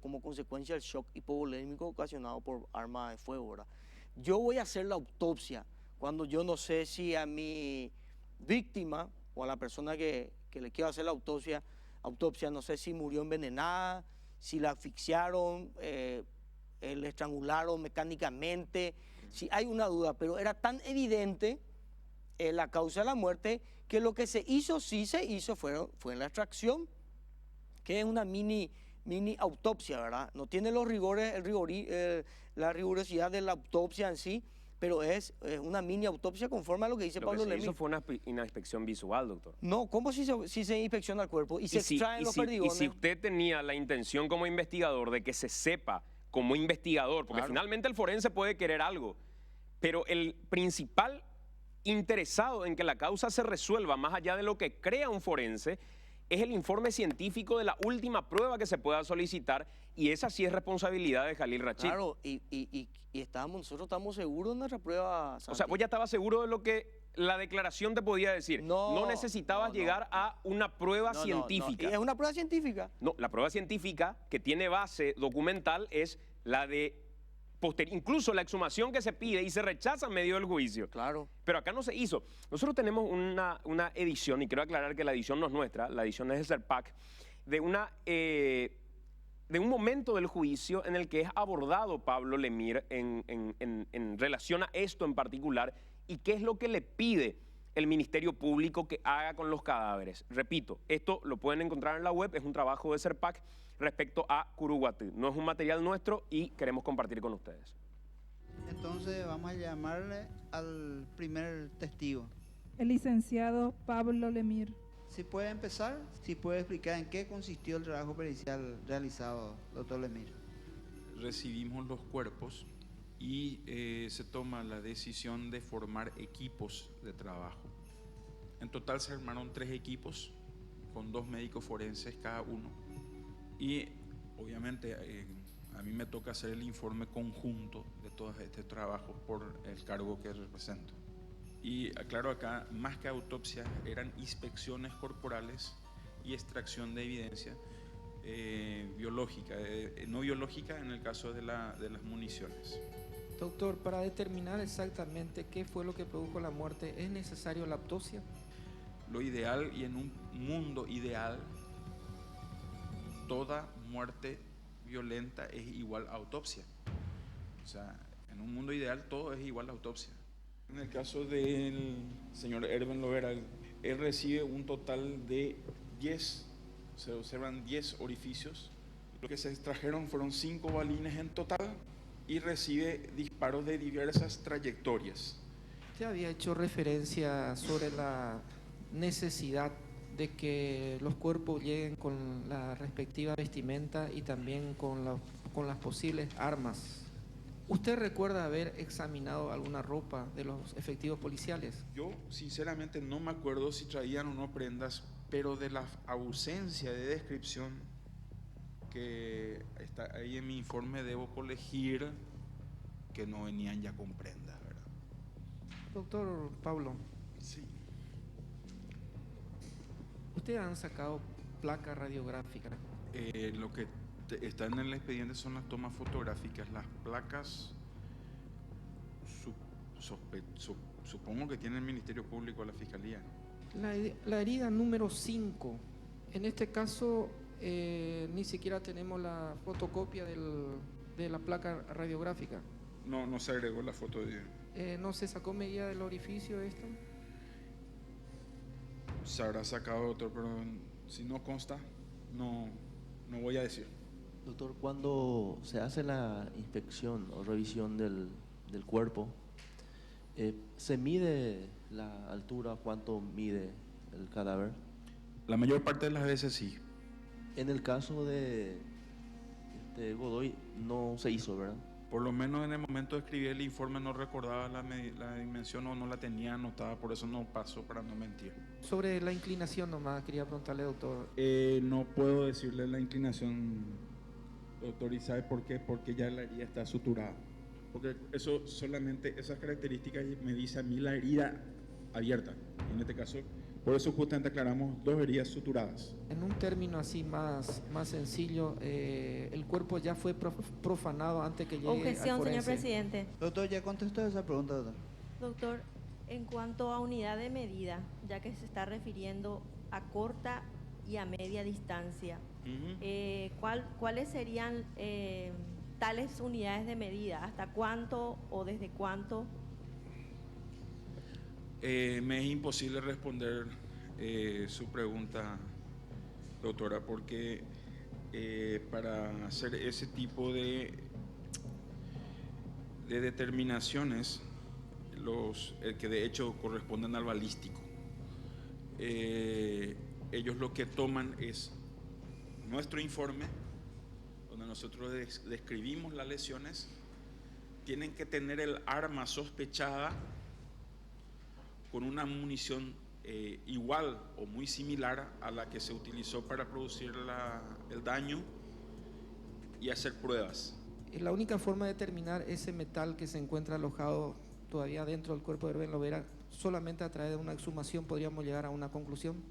como consecuencia del shock hipovolémico ocasionado por arma de fuego, ¿verdad? Yo voy a hacer la autopsia cuando yo no sé si a mi víctima o a la persona que le quiero hacer la autopsia, no sé si murió envenenada, si la asfixiaron, le estrangularon mecánicamente, si hay una duda, pero era tan evidente la causa de la muerte que lo que se hizo, fue la extracción, que es una mini autopsia, ¿verdad? No tiene los rigores, la rigurosidad de la autopsia en sí, pero es una mini autopsia conforme a lo que dice Pablo Lemir. Lo que se hizo fue una inspección visual, doctor. No, ¿cómo si se inspecciona el cuerpo y se extraen los perdigones? Y si usted tenía la intención como investigador de que se sepa como investigador, porque Claro. Finalmente el forense puede querer algo, pero el principal interesado en que la causa se resuelva más allá de lo que crea un forense es el informe científico de la última prueba que se pueda solicitar, y esa sí es responsabilidad de Jalil Rachid. Claro, y nosotros estamos seguros de nuestra prueba, Santi. O sea, vos ya estabas seguro de lo que la declaración te podía decir. No necesitabas llegar a una prueba científica. No. Y es una prueba científica. No, la prueba científica que tiene base documental es la de incluso la exhumación que se pide y se rechaza en medio del juicio. Claro. Pero acá no se hizo. Nosotros tenemos una edición, y quiero aclarar que la edición no es nuestra, la edición es de Serpac, de un momento del juicio en el que es abordado Pablo Lemir en relación a esto en particular y qué es lo que le pide el Ministerio Público que haga con los cadáveres. Repito, esto lo pueden encontrar en la web, es un trabajo de Serpac respecto a Curuguatí. No es un material nuestro y queremos compartir con ustedes. Entonces vamos a llamarle al primer testigo. El licenciado Pablo Lemir. Si puede empezar, si puede explicar en qué consistió el trabajo pericial realizado, doctor Lemir. Recibimos los cuerpos y se toma la decisión de formar equipos de trabajo. En total se armaron 3 equipos con 2 médicos forenses cada uno, y obviamente a mí me toca hacer el informe conjunto de todo este trabajo por el cargo que represento. Y aclaro acá, más que autopsia, eran inspecciones corporales y extracción de evidencia biológica, no biológica en el caso de las municiones. Doctor, para determinar exactamente qué fue lo que produjo la muerte, ¿es necesario la autopsia? Lo ideal, y en un mundo ideal, toda muerte violenta es igual a autopsia. O sea, en un mundo ideal todo es igual a autopsia. En el caso del señor Erben Lovera, él recibe un total de 10, se observan 10 orificios. Lo que se extrajeron fueron 5 balines en total y recibe disparos de diversas trayectorias. Usted había hecho referencia sobre la necesidad de que los cuerpos lleguen con la respectiva vestimenta y también con las posibles armas. ¿Usted recuerda haber examinado alguna ropa de los efectivos policiales? Yo sinceramente no me acuerdo si traían o no prendas, pero de la ausencia de descripción que está ahí en mi informe debo colegir que no venían ya con prendas, ¿verdad? Doctor Pablo. Sí. ustedes han sacado placa radiográfica. Lo que está en el expediente son las tomas fotográficas. Las placas supongo que tiene el Ministerio Público o la Fiscalía. La herida número 5, en este caso ni siquiera tenemos la fotocopia de la placa radiográfica. No se agregó la foto de... ¿No se sacó medida del orificio esto? Se habrá sacado, doctor, pero si no consta, no voy a decir. Doctor, cuando se hace la inspección o revisión del cuerpo, ¿se mide la altura? ¿Cuánto mide el cadáver? La mayor parte de las veces sí. En el caso de Godoy no se hizo, ¿verdad? Por lo menos en el momento de escribir el informe no recordaba la dimensión o no la tenía anotada, por eso no pasó, para no mentir. Sobre la inclinación nomás, quería preguntarle, doctor. No puedo decirle la inclinación, doctor, ¿y sabe por qué? Porque ya la herida está suturada. Porque eso solamente, esas características me dice a mí la herida abierta. En este caso, por eso justamente aclaramos 2 heridas suturadas. En un término así más sencillo, el cuerpo ya fue profanado antes que llegue Objeción, al forense. señor presidente. Doctor, ya contestó esa pregunta, doctor. Doctor, en cuanto a unidad de medida, ya que se está refiriendo a corta y a media distancia, ¿cuáles serían tales unidades de medida? ¿Hasta cuánto o desde cuánto? Me es imposible responder su pregunta, doctora, porque para hacer ese tipo de determinaciones, que de hecho corresponden al balístico, ellos lo que toman es nuestro informe, donde nosotros describimos las lesiones. Tienen que tener el arma sospechada con una munición igual o muy similar a la que se utilizó para producir el daño y hacer pruebas. La única forma de determinar ese metal que se encuentra alojado todavía dentro del cuerpo de Herben Lovera, solamente a través de una exhumación podríamos llegar a una conclusión.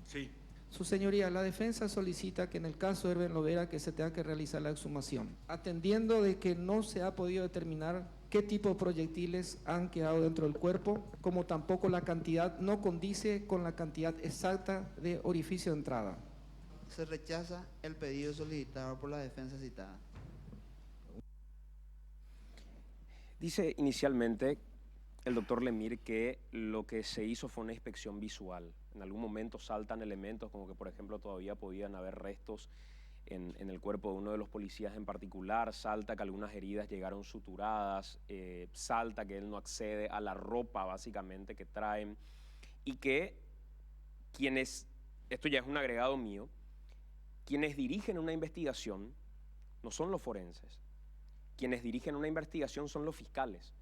Sí. Su señoría, la defensa solicita que en el caso de Herben Lovera que se tenga que realizar la exhumación, atendiendo de que no se ha podido determinar qué tipo de proyectiles han quedado dentro del cuerpo, como tampoco la cantidad no condice con la cantidad exacta de orificio de entrada. Se rechaza el pedido solicitado por la defensa citada. Dice inicialmente el doctor Lemir que lo que se hizo fue una inspección visual. En algún momento saltan elementos como que, por ejemplo, todavía podían haber restos en el cuerpo de uno de los policías en particular, salta que algunas heridas llegaron suturadas, salta que él no accede a la ropa básicamente que traen, y que quienes, esto ya es un agregado mío, quienes dirigen una investigación no son los forenses, quienes dirigen una investigación son los fiscales.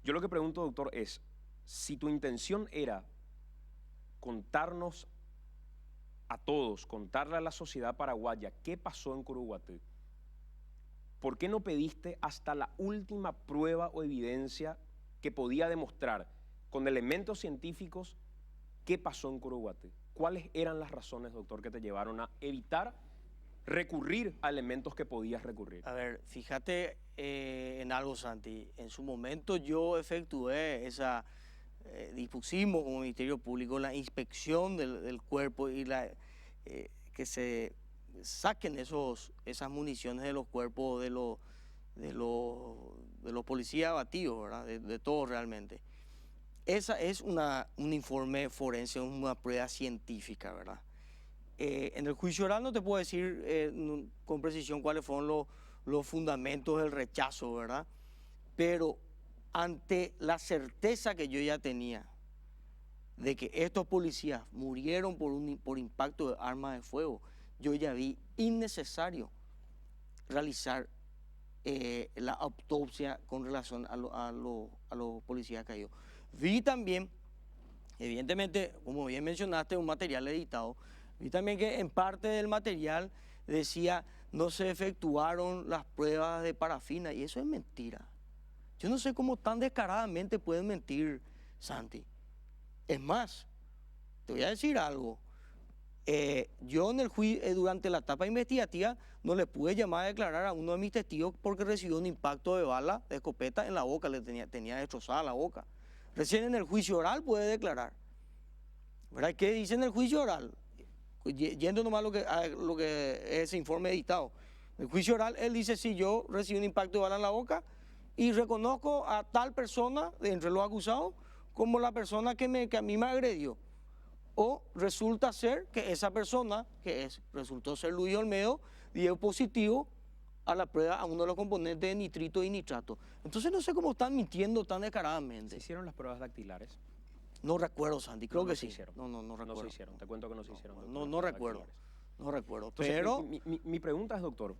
Yo lo que pregunto, doctor, es, si tu intención era contarnos a todos, contarle a la sociedad paraguaya qué pasó en Curuguatí, ¿por qué no pediste hasta la última prueba o evidencia que podía demostrar con elementos científicos qué pasó en Curuguatí? ¿Cuáles eran las razones, doctor, que te llevaron a evitar recurrir a elementos que podías recurrir? A ver, fíjate en algo, Santi. En su momento yo efectué dispusimos como Ministerio Público la inspección del cuerpo y que se saquen esas municiones de los cuerpos de los policías abatidos, ¿verdad? De todos realmente. Esa es un informe forense, una prueba científica, ¿verdad? En el juicio oral no te puedo decir con precisión cuáles fueron los fundamentos del rechazo, ¿verdad? Pero ante la certeza que yo ya tenía de que estos policías murieron por impacto de armas de fuego, yo ya vi innecesario realizar la autopsia con relación a los policías caídos. Vi también, evidentemente, como bien mencionaste, un material editado. Vi también que en parte del material decía no se efectuaron las pruebas de parafina, y eso es mentira. Yo no sé cómo tan descaradamente pueden mentir, Santi. Es más, te voy a decir algo. yo en el juicio, durante la etapa investigativa, no le pude llamar a declarar a uno de mis testigos porque recibió un impacto de bala, de escopeta en la boca, tenía destrozada la boca. Recién en el juicio oral puede declarar. ¿Verdad? ¿Qué dice en el juicio oral? Yendo nomás a lo que es ese informe editado. En el juicio oral, él dice, sí, yo recibí un impacto de bala en la boca y reconozco a tal persona, de entre los acusados, como la persona que a mí me agredió. O resulta ser que esa persona, resultó ser Luis Olmedo, dio positivo a la prueba a uno de los componentes de nitrito y nitrato. Entonces no sé cómo están mintiendo tan descaradamente. ¿Se hicieron las pruebas dactilares? No recuerdo, Santi, creo que se sí. Hicieron. No recuerdo. No se hicieron, te cuento que no se hicieron. No recuerdo, no recuerdo. Entonces, pero... mi pregunta es, doctor,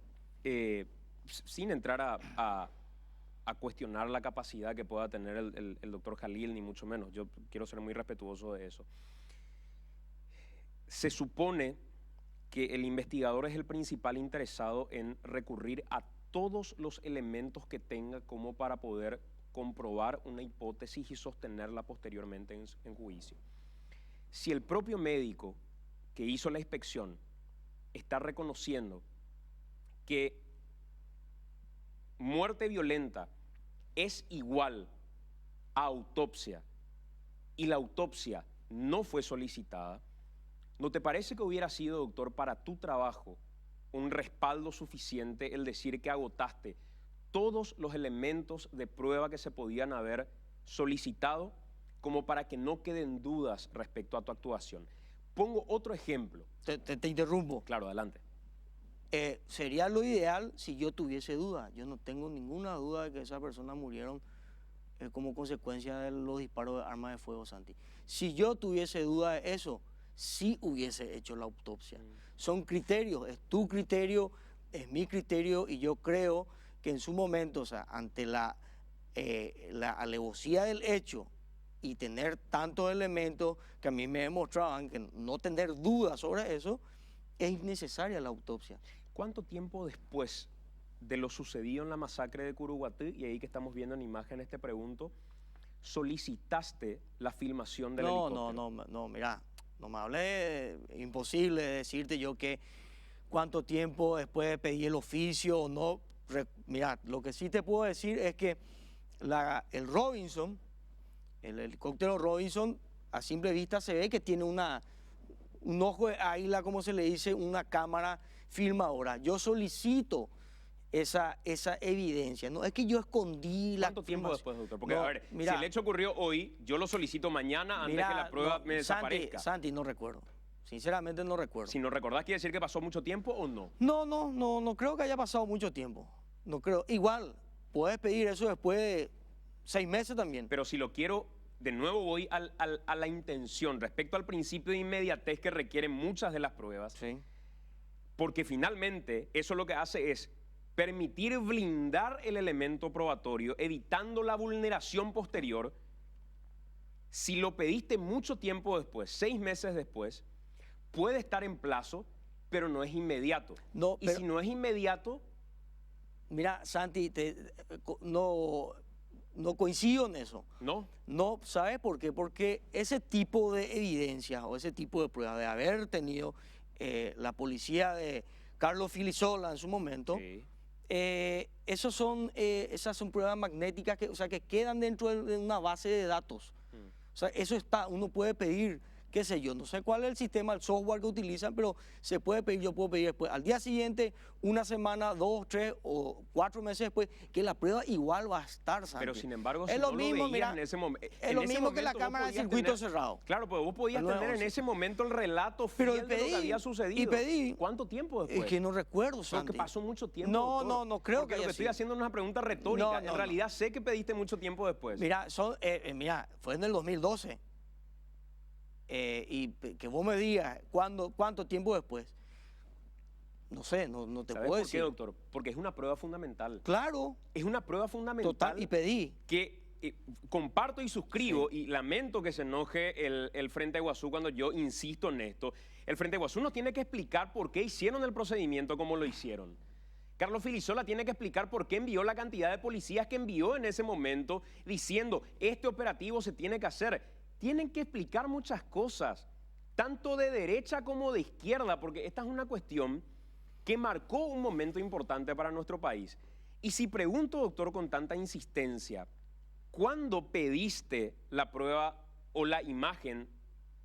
sin entrar a cuestionar la capacidad que pueda tener el doctor Jalil, ni mucho menos, yo quiero ser muy respetuoso de eso. Se supone que el investigador es el principal interesado en recurrir a todos los elementos que tenga como para poder comprobar una hipótesis y sostenerla posteriormente en juicio. Si el propio médico que hizo la inspección está reconociendo que muerte violenta es igual a autopsia y la autopsia no fue solicitada, ¿no te parece que hubiera sido, doctor, para tu trabajo un respaldo suficiente el decir que agotaste todos los elementos de prueba que se podían haber solicitado como para que no queden dudas respecto a tu actuación? Pongo otro ejemplo. Te interrumpo. Claro, adelante. Sería lo ideal si yo tuviese duda. Yo no tengo ninguna duda de que esas personas murieron como consecuencia de los disparos de armas de fuego, Santi. Si yo tuviese duda de eso, sí hubiese hecho la autopsia. Son criterios, es tu criterio, es mi criterio, y yo creo que en su momento, o sea, ante la alevosía del hecho y tener tantos elementos que a mí me demostraban que no tener dudas sobre eso, es innecesaria la autopsia. ¿Cuánto tiempo después de lo sucedido en la masacre de Curuguatí, y ahí que estamos viendo en imágenes te pregunto, solicitaste la filmación del helicóptero? No, mira, no me hablé, imposible decirte yo que cuánto tiempo después de pedir el oficio o no. Mira, lo que sí te puedo decir es que el Robinson, el helicóptero Robinson, a simple vista se ve que tiene un ojo de águila, como se le dice, una cámara filmadora. Yo solicito esa evidencia. No es que yo escondí la... ¿Cuánto tiempo después, doctor? Porque, no, a ver, mira, si el hecho ocurrió hoy, yo lo solicito mañana antes que la prueba me desaparezca. Santi, no recuerdo. Sinceramente no recuerdo. Si no recordás, ¿quiere decir que pasó mucho tiempo o no? No creo que haya pasado mucho tiempo. No creo. Igual, puedes pedir eso después de 6 meses también. Pero si lo quiero, de nuevo voy a la intención respecto al principio de inmediatez que requieren muchas de las pruebas. Sí. Porque finalmente eso lo que hace es permitir blindar el elemento probatorio, evitando la vulneración posterior. Si lo pediste mucho tiempo después, 6 meses después, puede estar en plazo, pero no es inmediato. Y si no es inmediato... Mira, Santi, no coincido en eso. ¿No? No, ¿sabes por qué? Porque ese tipo de evidencias o ese tipo de pruebas de haber tenido la policía de Carlos Filisola en su momento, sí. Esas son pruebas magnéticas que quedan dentro de una base de datos. O sea, eso está, uno puede pedir, qué sé yo, no sé cuál es el sistema, el software que utilizan, pero se puede pedir, yo puedo pedir después, al día siguiente, una semana, 2, 3 o 4 meses después, que la prueba igual va a estar, Santi. Pero sin embargo, es si lo no mismo, lo veías mira, en ese momento... Es lo mismo que la cámara de circuito cerrado. Claro, pues vos podías tener en ese momento el relato fiel de lo que había sucedido. Y pedí. ¿Cuánto tiempo después? Es que no recuerdo, Santi. Porque pasó mucho tiempo, No creo porque que lo que estoy haciendo es una pregunta retórica. En realidad sé que pediste mucho tiempo después. Mira, fue en el 2012. Y que vos me digas cuánto tiempo después. No sé, no te puedo decir. ¿Por qué, doctor? Porque es una prueba fundamental. Claro. Es una prueba fundamental. Total, y pedí. Que comparto y suscribo, y lamento que se enoje el Frente Iguazú cuando yo insisto en esto. El Frente Iguazú nos tiene que explicar por qué hicieron el procedimiento como lo hicieron. Carlos Filisola tiene que explicar por qué envió la cantidad de policías que envió en ese momento diciendo, este operativo se tiene que hacer. Tienen que explicar muchas cosas. tanto de derecha como de izquierda, porque esta es una cuestión que marcó un momento importante para nuestro país. Y si pregunto, doctor, con tanta insistencia, ¿cuándo pediste la prueba o la imagen?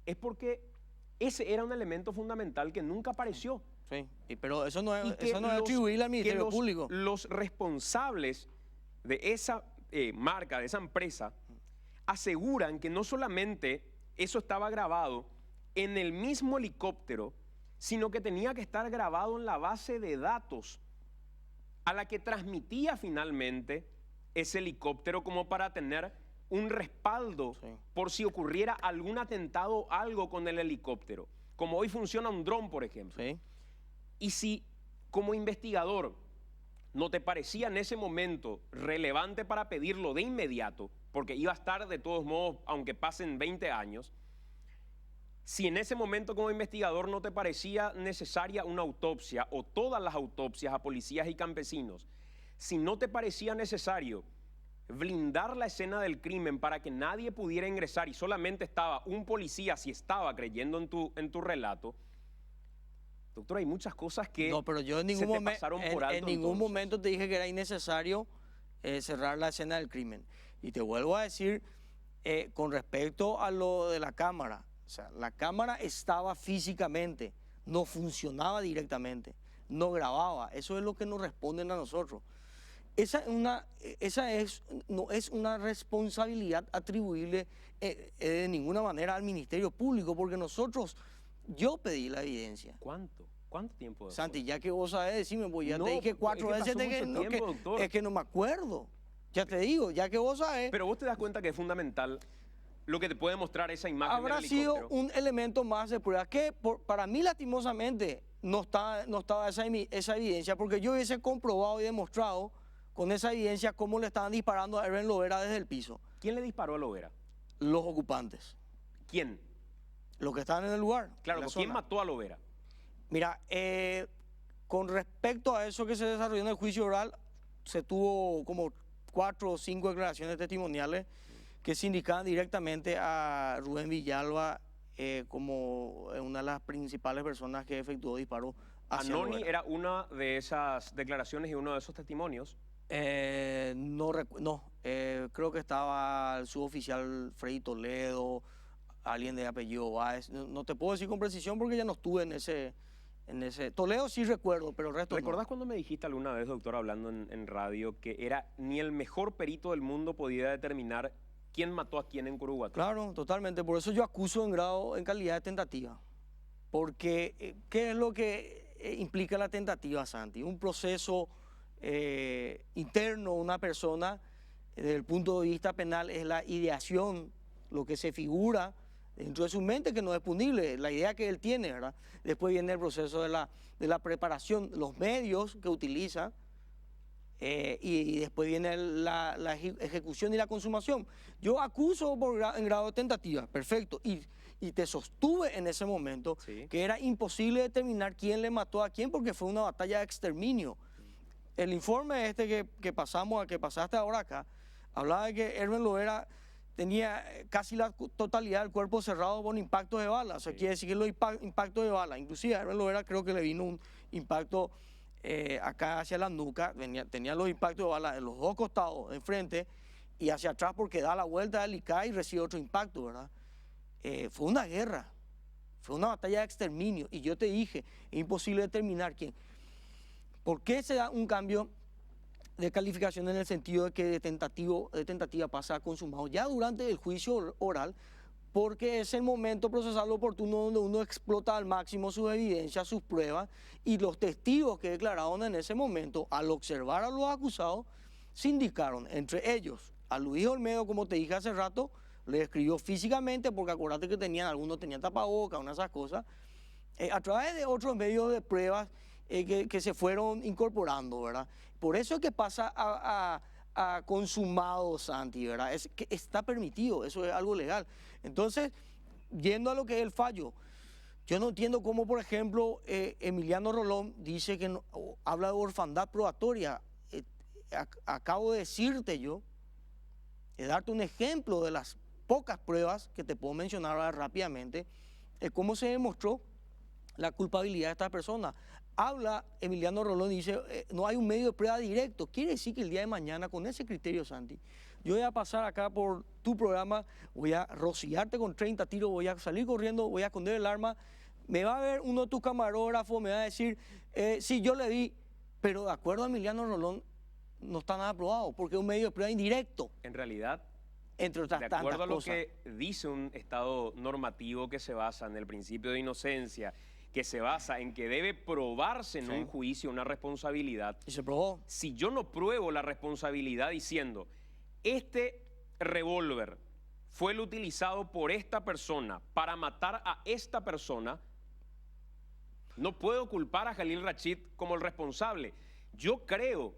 Es porque ese era un elemento fundamental que nunca apareció. Sí, pero eso no es, Y atribuible al Ministerio que Público. los responsables de esa marca, de esa empresa, aseguran que no solamente eso estaba grabado en el mismo helicóptero, sino que tenía que estar grabado en la base de datos a la que transmitía finalmente ese helicóptero, como para tener un respaldo por si ocurriera algún atentado o algo con el helicóptero, como hoy funciona un dron, por ejemplo. Y si como investigador no te parecía en ese momento relevante para pedirlo de inmediato, porque iba a estar de todos modos, aunque pasen 20 años, si en ese momento como investigador no te parecía necesaria una autopsia o todas las autopsias a policías y campesinos, si no te parecía necesario blindar la escena del crimen para que nadie pudiera ingresar y solamente estaba un policía, si estaba creyendo en tu relato, doctor, hay muchas cosas que no, pero yo en ningún pasaron por alto. En ningún momento te dije que era innecesario cerrar la escena del crimen. Y te vuelvo a decir, con respecto a lo de la cámara, o sea, la cámara estaba físicamente, no funcionaba directamente, no grababa. Eso es lo que nos responden a nosotros. Esa no es una responsabilidad atribuible de ninguna manera al Ministerio Público, porque yo pedí la evidencia. ¿Cuánto? ¿Cuánto tiempo después? Santi, ya que vos sabés, decime, pues ya no, te dije 4 veces es que no me acuerdo. Ya te digo, ya que vos sabés. Pero vos te das cuenta que es fundamental lo que te puede mostrar esa imagen habrá del helicóptero. Sido un elemento más de prueba que para mí lastimosamente no estaba esa evidencia, porque yo hubiese comprobado y demostrado con esa evidencia cómo le estaban disparando a Erben Lovera desde el piso. ¿Quién le disparó a Lovera? Los ocupantes. ¿Quién? Los que estaban en el lugar. Claro, ¿quién mató a Lovera? Mira, con respecto a eso que se desarrolló en el juicio oral, se tuvo como 4 o 5 declaraciones testimoniales que se indicaban directamente a Rubén Villalba como una de las principales personas que efectuó disparos hacia ¿Anoni Lovera. era una de esas declaraciones y uno de esos testimonios? Creo que estaba el suboficial Freddy Toledo, alguien de apellido Báez. No te puedo decir con precisión porque ya no estuve en ese... Toledo sí recuerdo, pero el resto ¿Recordás no. cuando me dijiste alguna vez, doctor, hablando en radio, que era ni el mejor perito del mundo podía determinar quién mató a quién en Curuguató? Claro, totalmente. Por eso yo acuso en calidad de tentativa. Porque, ¿qué es lo que implica la tentativa, Santi? Un proceso interno, una persona, desde el punto de vista penal, es la ideación, lo que se figura dentro de su mente, que no es punible, la idea que él tiene, ¿verdad? Después viene el proceso de la preparación, los medios que utiliza, y después viene la ejecución y la consumación. Yo acuso en grado de tentativa, perfecto, y te sostuve en ese momento que era imposible determinar quién le mató a quién porque fue una batalla de exterminio. El informe que pasaste ahora acá, hablaba de que Erben Lovera tenía casi la totalidad del cuerpo cerrado con impactos de bala. O sea, quiere decir que los impactos de bala, inclusive a Erben Lovera creo que le vino un impacto acá hacia la nuca, tenía los impactos de bala en los dos costados, enfrente, y hacia atrás porque da la vuelta del ICA y recibe otro impacto, ¿verdad? Fue una guerra, fue una batalla de exterminio, y yo te dije, es imposible determinar quién. ¿Por qué se da un cambio de calificación en el sentido de que de tentativa pasa a consumado ya durante el juicio oral? Porque es el momento procesal oportuno donde uno explota al máximo sus evidencias, sus pruebas, y los testigos que declararon en ese momento, al observar a los acusados, se indicaron, entre ellos, a Luis Olmedo, como te dije hace rato, le describió físicamente, porque acuérdate que algunos tenían tapabocas, una de esas cosas, a través de otros medios de pruebas que se fueron incorporando, ¿verdad? Por eso es que pasa a consumado, Santi, ¿verdad? Es que está permitido, eso es algo legal. Entonces, yendo a lo que es el fallo, yo no entiendo cómo, por ejemplo, Emiliano Rolón dice que habla de orfandad probatoria. Acabo de decirte yo, darte un ejemplo de las pocas pruebas que te puedo mencionar ahora rápidamente, cómo se demostró la culpabilidad de esta persona. Habla Emiliano Rolón y dice, no hay un medio de prueba directo. Quiere decir que el día de mañana, con ese criterio, Santi, yo voy a pasar acá por tu programa, voy a rociarte con 30 tiros, voy a salir corriendo, voy a esconder el arma, me va a ver uno de tus camarógrafos, me va a decir, sí, yo le di, pero de acuerdo a Emiliano Rolón, no está nada probado, porque es un medio de prueba indirecto. En realidad, entre otras de acuerdo tantas a lo cosas. que dice un estado normativo que se basa en el principio de inocencia, que se basa en que debe probarse en Sí. un juicio una responsabilidad. Y se probó. Si yo no pruebo la responsabilidad diciendo, este revólver fue el utilizado por esta persona para matar a esta persona, no puedo culpar a Jalil Rachid como el responsable. Yo creo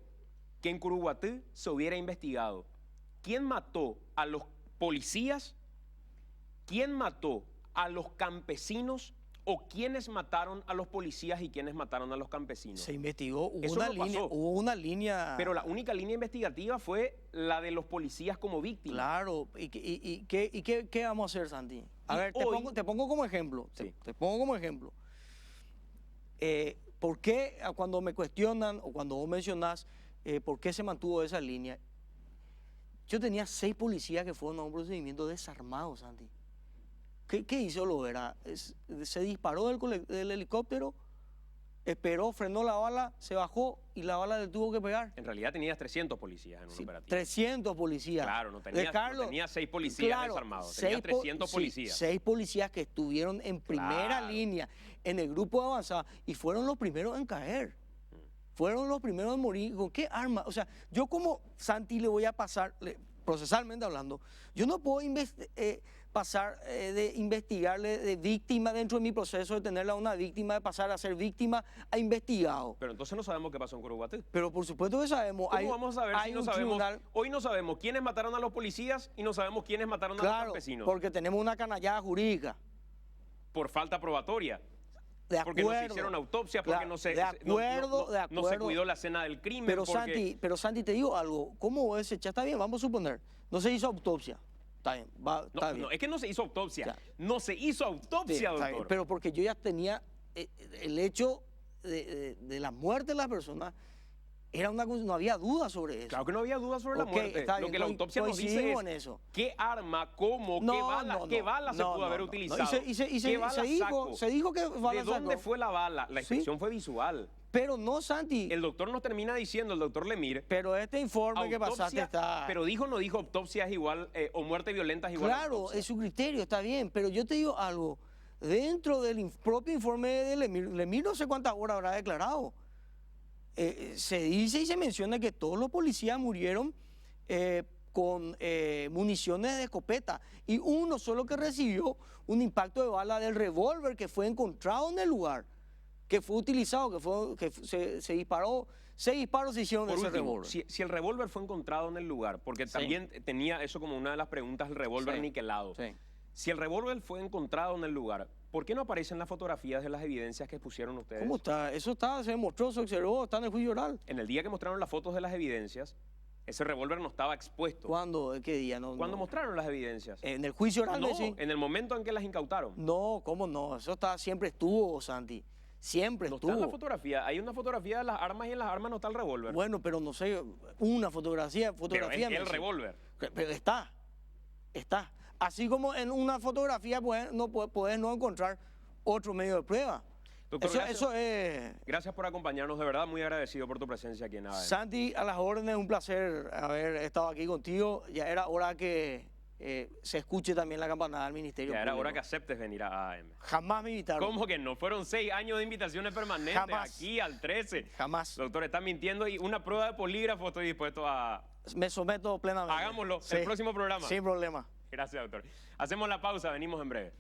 que en Curuguatí se hubiera investigado quién mató a los policías, quién mató a los campesinos o quiénes mataron a los policías y quiénes mataron a los campesinos. Se investigó, Eso no pasó. hubo una línea... Pero la única línea investigativa fue la de los policías como víctimas. Claro, ¿y qué vamos a hacer, Santi? A Y ver, hoy- te pongo como ejemplo. Sí. Te pongo como ejemplo. ¿Por qué cuando me cuestionan o cuando vos mencionás por qué se mantuvo esa línea? Yo tenía 6 policías que fueron a un procedimiento desarmados, Santi. ¿Qué hizo Lovera? Se disparó del helicóptero, esperó, frenó la bala, se bajó y la bala le tuvo que pegar. En realidad tenías 300 policías en un operativo. 300 policías. Claro, no tenías, Carlos, no tenías 6 policías claro, desarmados, tenías 300 policías. 6 policías que estuvieron en primera Claro. línea en el grupo de avanzada y fueron los primeros en caer. Fueron los primeros en morir. ¿Con qué arma? O sea, yo como Santi le voy a pasar, procesalmente hablando, yo no puedo pasar de investigarle de víctima dentro de mi proceso de tenerla a una víctima, de pasar a ser víctima a investigado. Pero entonces no sabemos qué pasó en Curuguatí. Pero por supuesto que sabemos. ¿Cómo vamos a saber si hay no un sabemos? tribunal- Hoy no sabemos quiénes mataron a los policías y no sabemos quiénes mataron a los Claro, campesinos. porque tenemos una canallada jurídica. Por falta probatoria. De Porque no se acuerdo. hicieron autopsia, porque Claro, no se, de acuerdo, de no se acuerdo. cuidó la escena del crimen. Pero porque... Santi, te digo algo. ¿Cómo vos desechás? Está bien, vamos a suponer. No se hizo autopsia. Está bien, está bien. No, es que no se hizo autopsia. Ya. No se hizo Sí, autopsia, está doctor. bien, pero porque yo ya tenía el hecho de la muerte de la persona, no había duda sobre eso. Claro que no había duda sobre la Ok, muerte. está Lo bien, que la autopsia nos dice coincidimos es en eso. qué arma, cómo, qué bala se pudo haber utilizado. ¿Qué bala sacó? Se dijo que bala ¿De dónde sacó. fue la bala? La Sí. inspección fue visual. Pero no, Santi. El doctor nos termina diciendo, el doctor Lemir, Pero este informe que pasaste está... pero no dijo autopsia es igual, o muerte violenta es igual a Claro, autopsia. es su criterio, está bien, pero yo te digo algo. Dentro del propio informe de Lemir no sé cuántas horas habrá declarado. Se dice y se menciona que todos los policías murieron con municiones de escopeta y uno solo que recibió un impacto de bala del revólver que fue encontrado en el lugar, que fue utilizado, se disparó. 6 disparos se hicieron de Por ese último, revólver. si el revólver fue encontrado en el lugar, porque Sí. también tenía eso como una de las preguntas, el revólver Sí. niquelado. Sí. Si el revólver fue encontrado en el lugar, ¿por qué no aparecen las fotografías de las evidencias que pusieron ustedes? ¿Cómo está? Eso está, se demostró, se observó, está en el juicio oral. En el día que mostraron las fotos de las evidencias, ese revólver no estaba expuesto. ¿Cuándo? ¿Qué día? No, ¿Cuándo no. mostraron las evidencias? En el juicio oral, No, sí. en el momento en que las incautaron. No, ¿cómo no? Eso siempre estuvo, Santi. Siempre No está en la estuvo. fotografía. Hay una fotografía de las armas y en las armas no está el revólver. Bueno, pero no sé, una fotografía pero es me el dice. revólver. Pero está. Así como en una fotografía puedes no encontrar otro medio de prueba. Doctor, Eso es... Gracias por acompañarnos, de verdad, muy agradecido por tu presencia aquí en ADN. Santi, a las órdenes, un placer haber estado aquí contigo. Ya era hora que se escuche también la campanada del Ministerio Ya era Público. hora que aceptes venir a AM. Jamás me invitaron. ¿Cómo que no? Fueron 6 años de invitaciones permanentes Jamás. aquí al 13. Jamás. Doctor, está mintiendo y una prueba de polígrafo estoy dispuesto a... Me someto plenamente. Hagámoslo, Sí. el próximo programa. Sin problema. Gracias, doctor. Hacemos la pausa, venimos en breve.